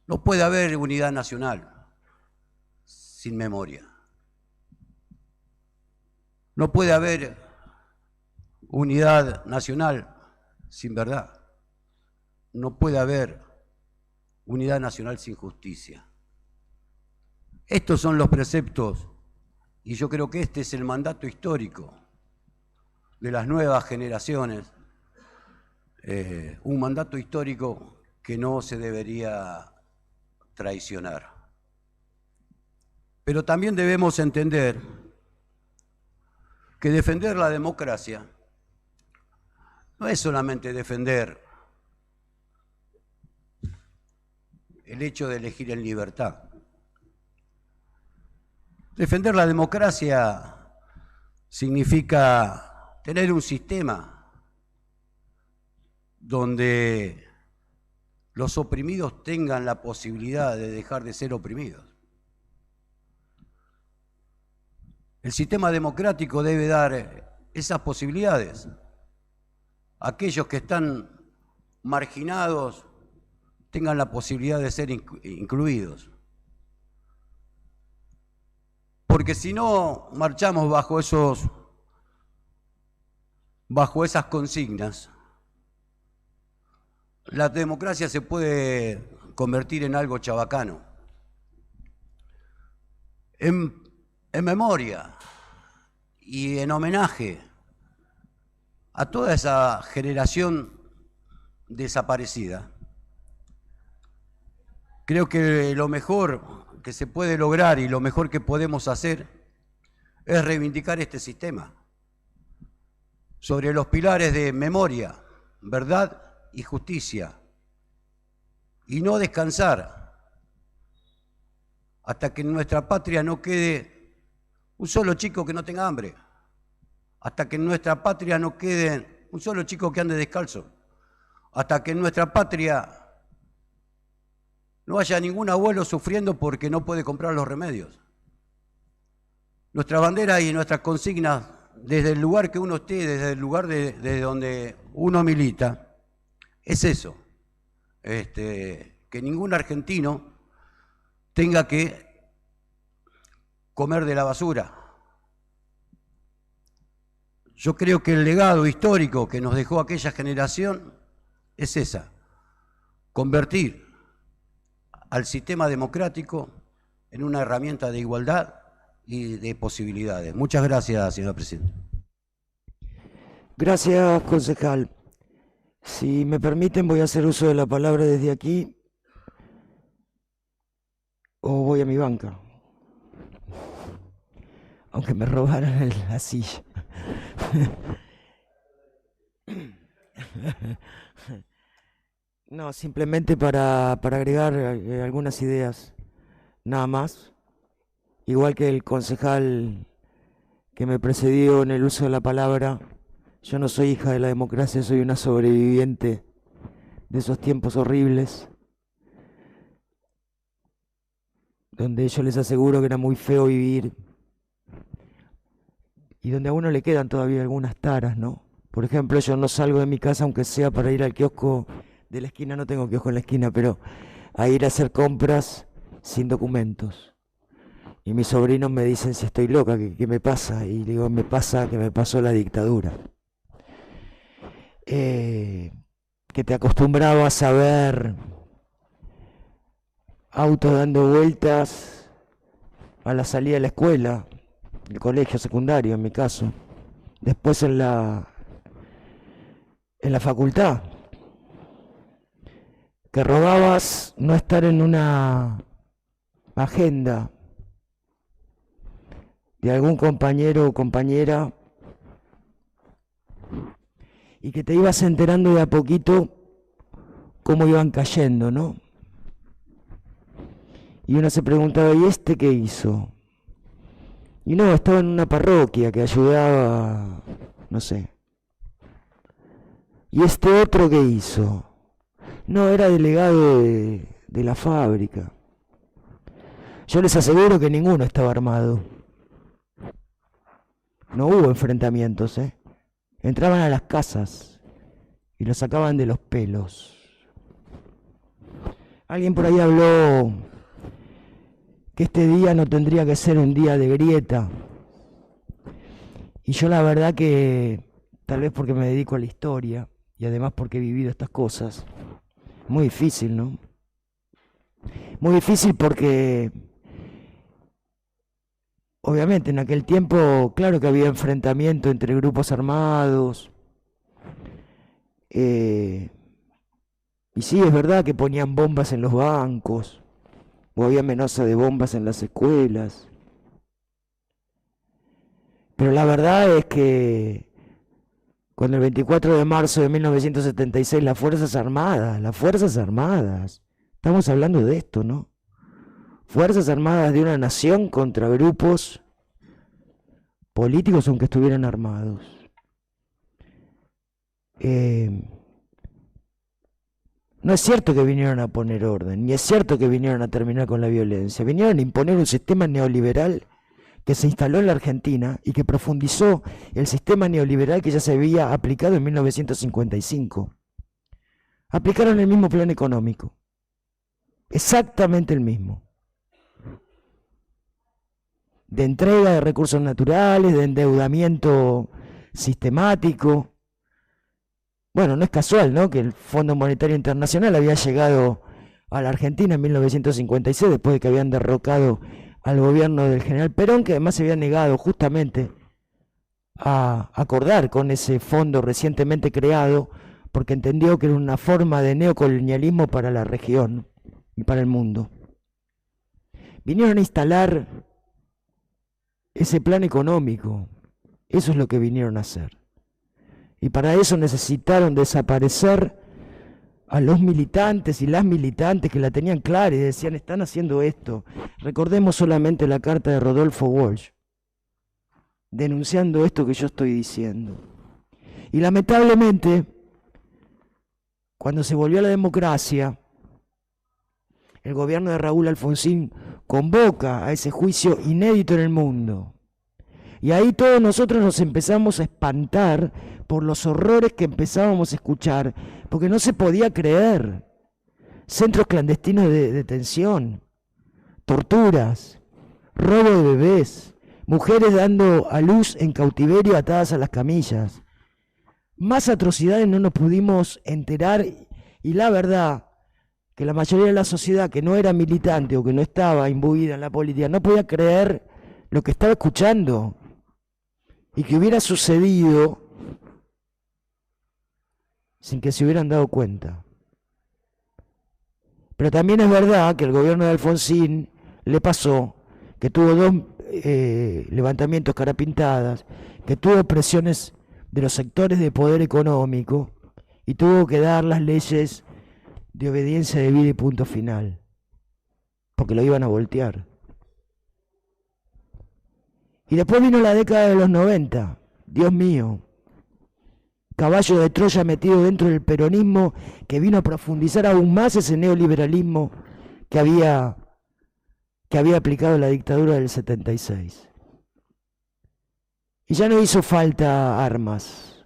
No puede haber unidad nacional sin memoria. No puede haber unidad nacional sin verdad. No puede haber unidad nacional sin justicia. Estos son los preceptos, y yo creo que este es el mandato histórico de las nuevas generaciones, un mandato histórico que no se debería traicionar. Pero también debemos entender que defender la democracia no es solamente defender el hecho de elegir en libertad. Defender la democracia significa tener un sistema donde los oprimidos tengan la posibilidad de dejar de ser oprimidos. El sistema democrático debe dar esas posibilidades. Aquellos que están marginados tengan la posibilidad de ser incluidos. Porque si no marchamos bajo esas consignas, la democracia se puede convertir en algo chabacano. En memoria y en homenaje a toda esa generación desaparecida, creo que lo mejor que se puede lograr y lo mejor que podemos hacer es reivindicar este sistema sobre los pilares de memoria, verdad y justicia, y no descansar hasta que en nuestra patria no quede un solo chico que no tenga hambre, hasta que en nuestra patria no quede un solo chico que ande descalzo, hasta que en nuestra patria no haya ningún abuelo sufriendo porque no puede comprar los remedios. Nuestra bandera y nuestras consignas desde el lugar que uno esté, desde el lugar desde donde uno milita, es eso. Que ningún argentino tenga que comer de la basura. Yo creo que el legado histórico que nos dejó aquella generación es esa, convertir al sistema democrático en una herramienta de igualdad y de posibilidades. Muchas gracias, señora presidenta. Gracias, concejal. Si me permiten, voy a hacer uso de la palabra desde aquí o voy a mi banca. Aunque me robaran la silla. No, simplemente para agregar algunas ideas, nada más. Igual que el concejal que me precedió en el uso de la palabra, yo no soy hija de la democracia, soy una sobreviviente de esos tiempos horribles, donde yo les aseguro que era muy feo vivir y donde a uno le quedan todavía algunas taras, ¿no? Por ejemplo, yo no salgo de mi casa, aunque sea para ir al kiosco de la esquina, no tengo kiosco en la esquina, pero a ir a hacer compras sin documentos. Y mis sobrinos me dicen si estoy loca, ¿qué me pasa? Y digo, me pasa que me pasó la dictadura. Que te acostumbrabas a ver autos dando vueltas a la salida de la escuela, el colegio secundario en mi caso, después en la facultad, que rogabas no estar en una agenda de algún compañero o compañera y que te ibas enterando de a poquito cómo iban cayendo, ¿no? Y uno se preguntaba, ¿y este qué hizo? Y no, estaba en una parroquia que ayudaba, no sé. ¿Y este otro qué hizo? No, era delegado de la fábrica. Yo les aseguro que ninguno estaba armado. No hubo enfrentamientos, ¿eh? Entraban a las casas y los sacaban de los pelos. Alguien por ahí habló que este día no tendría que ser un día de grieta. Y yo la verdad que, tal vez porque me dedico a la historia y además porque he vivido estas cosas, muy difícil, ¿no? Muy difícil porque obviamente en aquel tiempo, claro que había enfrentamiento entre grupos armados. Y sí, es verdad que ponían bombas en los bancos, o había amenaza de bombas en las escuelas. Pero la verdad es que cuando el 24 de marzo de 1976 las Fuerzas Armadas, estamos hablando de esto, ¿no? Fuerzas Armadas de una nación contra grupos políticos aunque estuvieran armados. No es cierto que vinieron a poner orden, ni es cierto que vinieron a terminar con la violencia. Vinieron a imponer un sistema neoliberal que se instaló en la Argentina y que profundizó el sistema neoliberal que ya se había aplicado en 1955. Aplicaron el mismo plan económico, exactamente el mismo. De entrega de recursos naturales, de endeudamiento sistemático. Bueno, no es casual, ¿no?, que el Fondo Monetario Internacional había llegado a la Argentina en 1956, después de que habían derrocado al gobierno del general Perón, que además se había negado justamente a acordar con ese fondo recientemente creado, porque entendió que era una forma de neocolonialismo para la región y para el mundo. Vinieron a instalar ese plan económico, eso es lo que vinieron a hacer. Y para eso necesitaron desaparecer a los militantes y las militantes que la tenían clara y decían, están haciendo esto. Recordemos solamente la carta de Rodolfo Walsh, denunciando esto que yo estoy diciendo. Y lamentablemente, cuando se volvió a la democracia, el gobierno de Raúl Alfonsín convoca a ese juicio inédito en el mundo. Y ahí todos nosotros nos empezamos a espantar por los horrores que empezábamos a escuchar, porque no se podía creer. Centros clandestinos de detención, torturas, robo de bebés, mujeres dando a luz en cautiverio atadas a las camillas. Más atrocidades no nos pudimos enterar, y la verdad que la mayoría de la sociedad que no era militante o que no estaba imbuida en la política no podía creer lo que estaba escuchando y que hubiera sucedido sin que se hubieran dado cuenta. Pero también es verdad que el gobierno de Alfonsín le pasó que tuvo 2 levantamientos cara pintadas, que tuvo presiones de los sectores de poder económico y tuvo que dar las leyes de obediencia debida y punto final, porque lo iban a voltear. Y después vino la década de los 90, Dios mío, caballo de Troya metido dentro del peronismo que vino a profundizar aún más ese neoliberalismo que había aplicado la dictadura del 76. Y ya no hizo falta armas,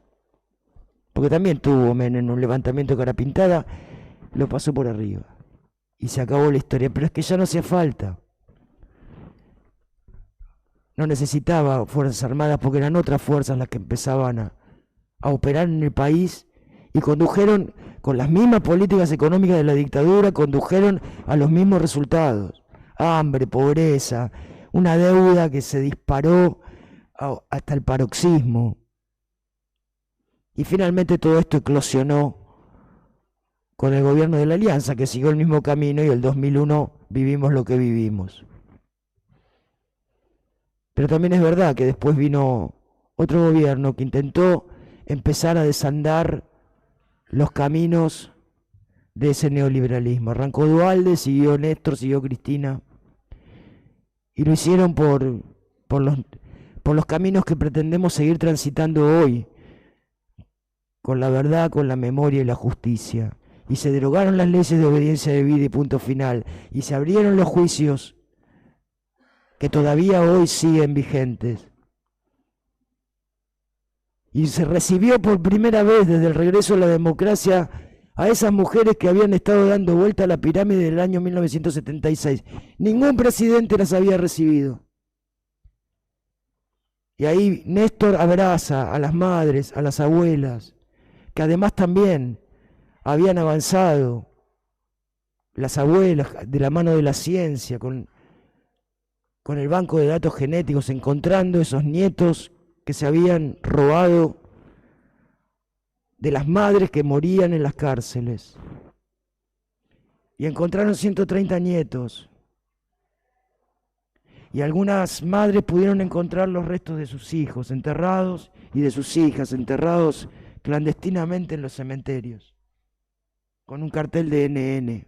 porque también tuvo Menem un levantamiento cara pintada, lo pasó por arriba y se acabó la historia, pero es que ya no hacía falta. No necesitaba fuerzas armadas porque eran otras fuerzas las que empezaban a operar en el país y condujeron, con las mismas políticas económicas de la dictadura, condujeron a los mismos resultados. Hambre, pobreza, una deuda que se disparó hasta el paroxismo. Y finalmente todo esto eclosionó con el gobierno de la Alianza, que siguió el mismo camino, y el 2001 vivimos lo que vivimos. Pero también es verdad que después vino otro gobierno que intentó empezar a desandar los caminos de ese neoliberalismo. Arrancó Duhalde, siguió Néstor, siguió Cristina, y lo hicieron por los caminos que pretendemos seguir transitando hoy, con la verdad, con la memoria y la justicia. Y se derogaron las leyes de obediencia debida y punto final, y se abrieron los juicios que todavía hoy siguen vigentes. Y se recibió por primera vez desde el regreso a la democracia a esas mujeres que habían estado dando vuelta a la pirámide del año 1976. Ningún presidente las había recibido. Y ahí Néstor abraza a las madres, a las abuelas, que además también habían avanzado, las abuelas de la mano de la ciencia, con el banco de datos genéticos, encontrando esos nietos que se habían robado de las madres que morían en las cárceles. Y encontraron 130 nietos. Y algunas madres pudieron encontrar los restos de sus hijos enterrados y de sus hijas enterrados clandestinamente en los cementerios, con un cartel de NN.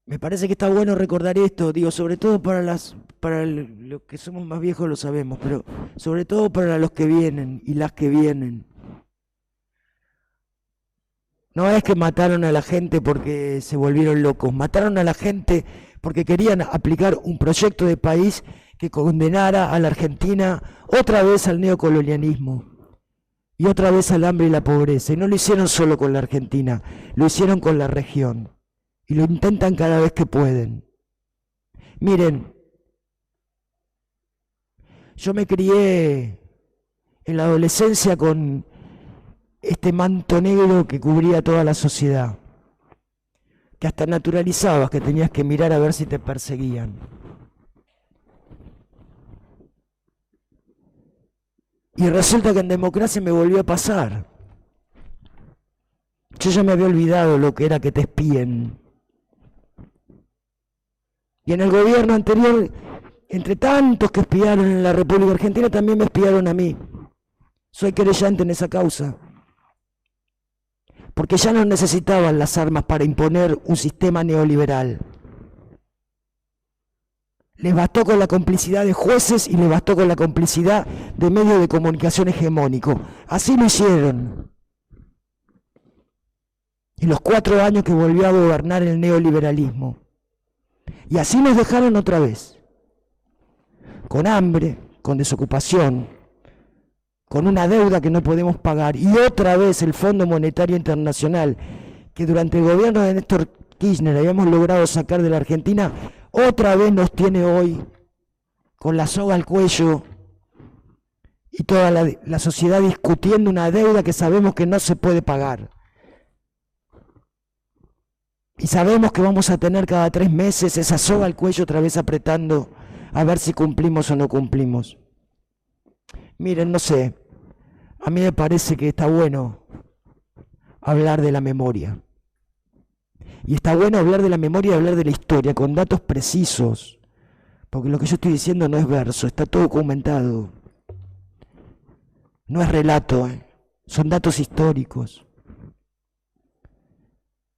Me parece que está bueno recordar esto, digo, sobre todo para los que somos más viejos lo sabemos, pero sobre todo para los que vienen y las que vienen. No es que mataron a la gente porque se volvieron locos, mataron a la gente porque querían aplicar un proyecto de país que condenara a la Argentina otra vez al neocolonialismo y otra vez al hambre y la pobreza. Y no lo hicieron solo con la Argentina, lo hicieron con la región. Y lo intentan cada vez que pueden. Miren, yo me crié en la adolescencia con este manto negro que cubría toda la sociedad, que hasta naturalizabas que tenías que mirar a ver si te perseguían. Y resulta que en democracia me volvió a pasar. Yo ya me había olvidado lo que era que te espíen. Y en el gobierno anterior, entre tantos que espiaron en la República Argentina, también me espiaron a mí. Soy querellante en esa causa. Porque ya no necesitaban las armas para imponer un sistema neoliberal. Les bastó con la complicidad de jueces y les bastó con la complicidad de medios de comunicación hegemónicos. Así lo hicieron. En los 4 años que volvió a gobernar el neoliberalismo. Y así nos dejaron otra vez. con hambre, con desocupación, con una deuda que no podemos pagar, y otra vez el Fondo Monetario Internacional, que durante el gobierno de Néstor Kirchner habíamos logrado sacar de la Argentina, otra vez nos tiene hoy con la soga al cuello y toda la sociedad discutiendo una deuda que sabemos que no se puede pagar. Y sabemos que vamos a tener cada 3 meses esa soga al cuello otra vez apretando a ver si cumplimos o no cumplimos. Miren, no sé, a mí me parece que está bueno hablar de la memoria. Y está bueno hablar de la memoria y hablar de la historia con datos precisos. Porque lo que yo estoy diciendo no es verso, está todo documentado. No es relato, son datos históricos.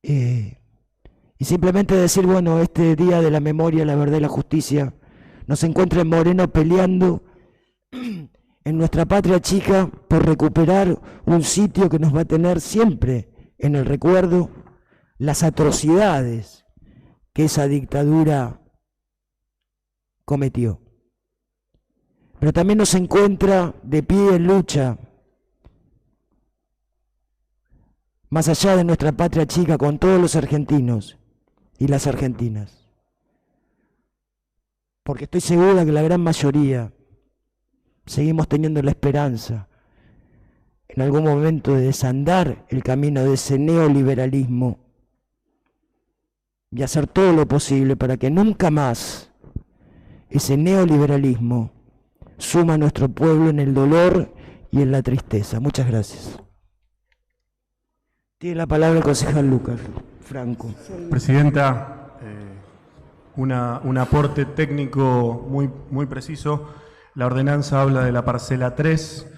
Y simplemente decir, bueno, este día de la memoria, la verdad y la justicia, nos encuentra en Moreno peleando en nuestra patria chica por recuperar un sitio que nos va a tener siempre en el recuerdo las atrocidades que esa dictadura cometió. Pero también nos encuentra de pie en lucha, más allá de nuestra patria chica, con todos los argentinos y las argentinas. Porque estoy segura que la gran mayoría seguimos teniendo la esperanza en algún momento de desandar el camino de ese neoliberalismo y hacer todo lo posible para que nunca más ese neoliberalismo suma a nuestro pueblo en el dolor y en la tristeza. Muchas gracias. Tiene la palabra el concejal Lucas Franco. Presidenta, un aporte técnico muy preciso. La ordenanza habla de la parcela 3.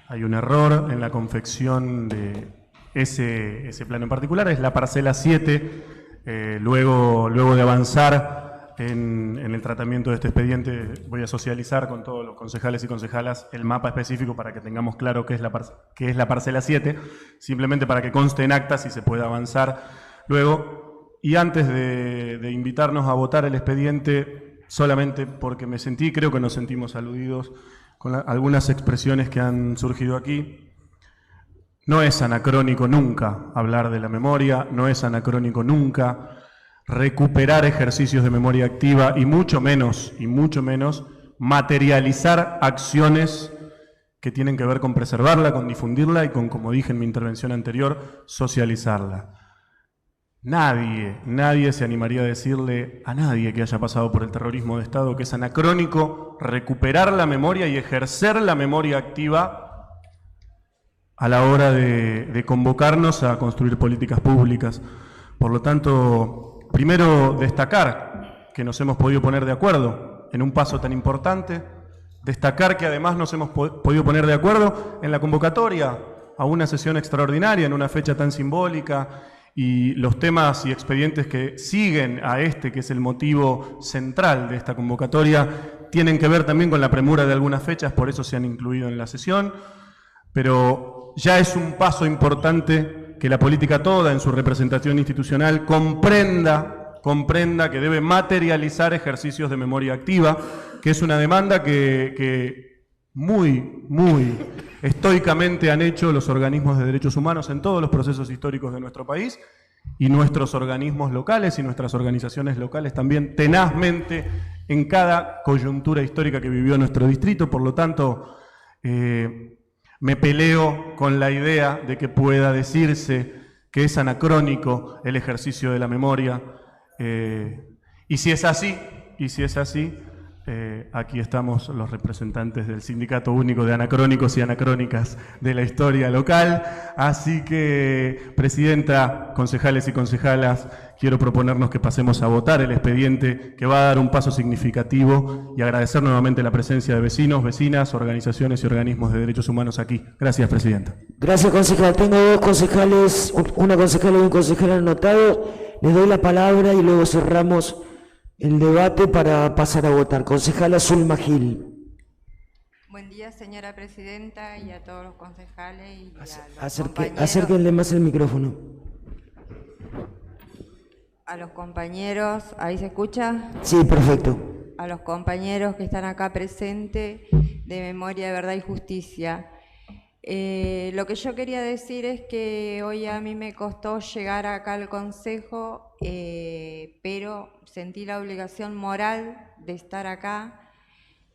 Hay un error en la confección de ese plano en particular. Es la parcela 7. Luego de avanzar en el tratamiento de este expediente, voy a socializar con todos los concejales y concejalas el mapa específico para que tengamos claro qué es la parcela 7, simplemente para que conste en actas y se pueda avanzar luego. Y antes de invitarnos a votar el expediente, solamente porque creo que nos sentimos aludidos con algunas expresiones que han surgido aquí. No es anacrónico nunca hablar de la memoria, no es anacrónico nunca recuperar ejercicios de memoria activa y mucho menos materializar acciones que tienen que ver con preservarla, con difundirla y con, como dije en mi intervención anterior, socializarla. Nadie se animaría a decirle a nadie que haya pasado por el terrorismo de Estado que es anacrónico recuperar la memoria y ejercer la memoria activa a la hora de convocarnos a construir políticas públicas. Por lo tanto, primero destacar que nos hemos podido poner de acuerdo en un paso tan importante, destacar que además nos hemos podido poner de acuerdo en la convocatoria a una sesión extraordinaria en una fecha tan simbólica, y los temas y expedientes que siguen a que es el motivo central de esta convocatoria, tienen que ver también con la premura de algunas fechas, por eso se han incluido en la sesión, pero ya es un paso importante que la política toda en su representación institucional comprenda que debe materializar ejercicios de memoria activa, que es una demanda que muy estoicamente han hecho los organismos de derechos humanos en todos los procesos históricos de nuestro país, y nuestros organismos locales y nuestras organizaciones locales también tenazmente en cada coyuntura histórica que vivió nuestro distrito. Por lo tanto, me peleo con la idea de que pueda decirse que es anacrónico el ejercicio de la memoria, y si es así, aquí estamos los representantes del Sindicato Único de Anacrónicos y Anacrónicas de la Historia Local. Así que, Presidenta, concejales y concejalas, quiero proponernos que pasemos a votar el expediente, que va a dar un paso significativo, y agradecer nuevamente la presencia de vecinos, vecinas, organizaciones y organismos de derechos humanos aquí. Gracias, Presidenta. Gracias, concejal. Tengo 2 concejales, una concejala y un concejal anotado. Les doy la palabra y luego cerramos el debate para pasar a votar. Concejala Zulma Gil. Buen día, señora presidenta, y a todos los concejales y a los compañeros. Acérquenle más el micrófono. A los compañeros, ¿ahí se escucha? Sí, perfecto. a los compañeros que están acá presentes de Memoria, Verdad y Justicia. Lo que yo quería decir es que hoy a mí me costó llegar acá al Consejo, pero sentí la obligación moral de estar acá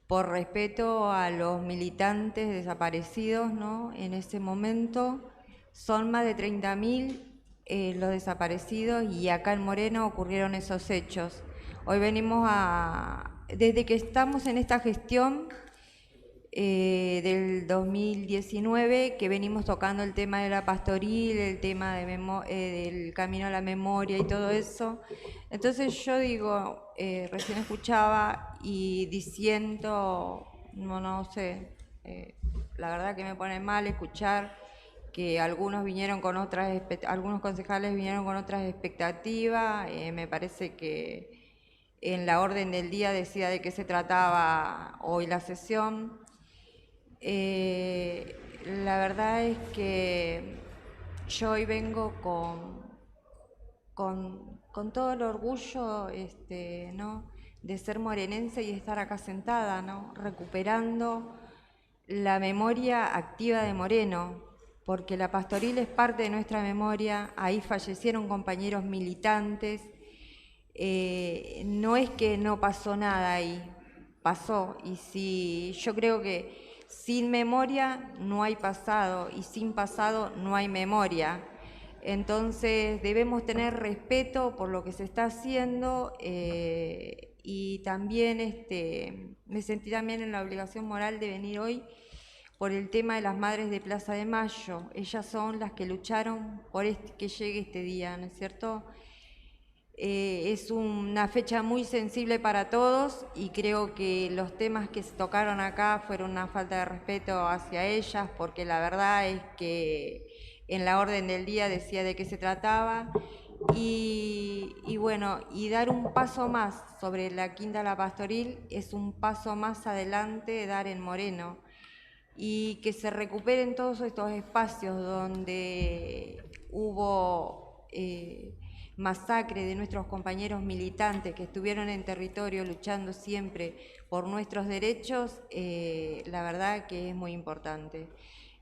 por respeto a los militantes desaparecidos, ¿no? En ese momento son más de 30.000 los desaparecidos y acá en Moreno ocurrieron esos hechos. Hoy venimos desde que estamos en esta gestión del 2019, que venimos tocando el tema de la pastoril, el tema del camino a la memoria y todo eso. Entonces yo digo, recién escuchaba y diciendo, no sé, la verdad que me pone mal escuchar que algunos concejales vinieron con otras expectativas. Me parece que en la orden del día decía de qué se trataba hoy la sesión. La verdad es que yo hoy vengo con todo el orgullo, ¿no?, de ser morenense y estar acá sentada, ¿no?, recuperando la memoria activa de Moreno, porque la pastoril es parte de nuestra memoria. Ahí fallecieron compañeros militantes. No es que no pasó nada ahí, pasó, y yo creo que sin memoria no hay pasado y sin pasado no hay memoria. Entonces debemos tener respeto por lo que se está haciendo, y también me sentí también en la obligación moral de venir hoy por el tema de las madres de Plaza de Mayo. Ellas son las que lucharon por que llegue este día, ¿no es cierto? Es una fecha muy sensible para todos y creo que los temas que se tocaron acá fueron una falta de respeto hacia ellas, porque la verdad es que en la orden del día decía de qué se trataba, y bueno, y dar un paso más sobre la Quinta La Pastoril es un paso más adelante de dar en Moreno, y que se recuperen todos estos espacios donde hubo masacre de nuestros compañeros militantes que estuvieron en territorio luchando siempre por nuestros derechos. La verdad que es muy importante.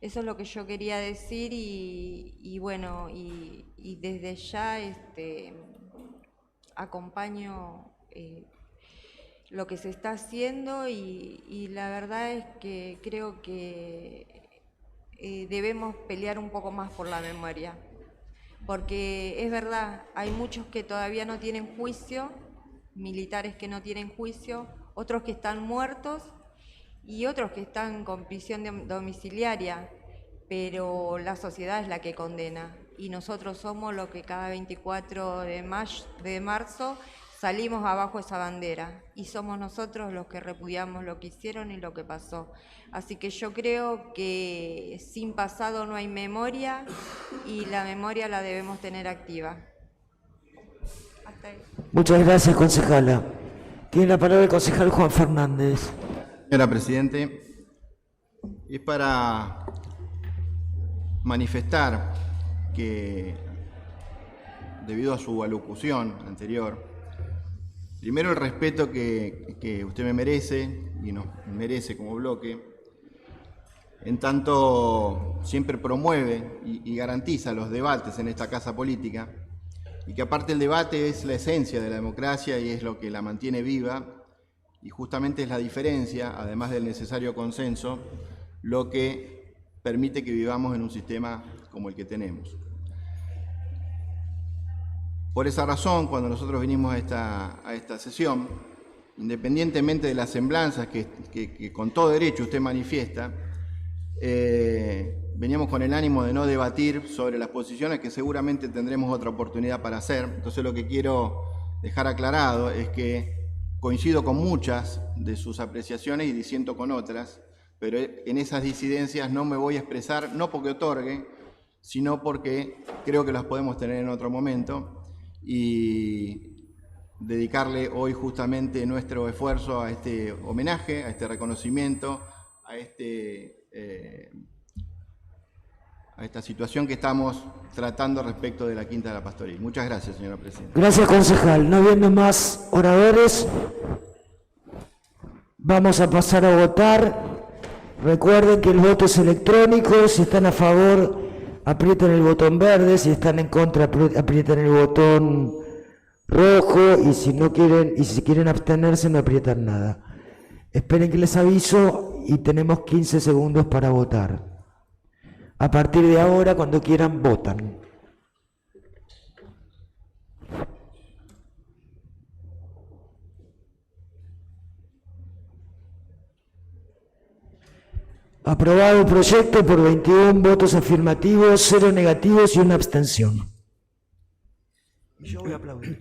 Eso es lo que yo quería decir, y bueno, y desde ya acompaño lo que se está haciendo, y la verdad es que creo que debemos pelear un poco más por la memoria, porque es verdad, hay muchos que todavía no tienen juicio, militares que no tienen juicio, otros que están muertos y otros que están con prisión domiciliaria, pero la sociedad es la que condena, y nosotros somos los que cada 24 de marzo salimos abajo esa bandera, y somos nosotros los que repudiamos lo que hicieron y lo que pasó. Así que yo creo que sin pasado no hay memoria, y la memoria la debemos tener activa. Hasta ahí. Muchas gracias, concejala. Tiene la palabra el concejal Juan Fernández. Señora Presidente, es para manifestar que, debido a su alocución anterior, primero el respeto que usted me merece y nos merece como bloque, en tanto siempre promueve y garantiza los debates en esta casa política, y que aparte el debate es la esencia de la democracia y es lo que la mantiene viva, y justamente es la diferencia, además del necesario consenso, lo que permite que vivamos en un sistema como el que tenemos. Por esa razón, cuando nosotros vinimos a esta sesión, independientemente de las semblanzas que con todo derecho usted manifiesta, veníamos con el ánimo de no debatir sobre las posiciones que seguramente tendremos otra oportunidad para hacer. Entonces lo que quiero dejar aclarado es que coincido con muchas de sus apreciaciones y disiento con otras, pero en esas disidencias no me voy a expresar, no porque otorgue, sino porque creo que las podemos tener en otro momento, y dedicarle hoy justamente nuestro esfuerzo a este homenaje, a este reconocimiento, a esta situación que estamos tratando respecto de la Quinta de la Pastoril. Muchas gracias, señora Presidenta. Gracias, concejal. No habiendo más oradores, Vamos a pasar a votar. Recuerden que el voto es electrónico. Si están a favor, aprieten el botón verde. Si están en contra, aprieten el botón rojo. Y si no quieren, y si quieren abstenerse, no aprietan nada. Esperen que les aviso y tenemos 15 segundos para votar. A partir de ahora, cuando quieran, votan. Aprobado el proyecto por 21 votos afirmativos, 0 negativos y 1 abstención. Yo voy a aplaudir.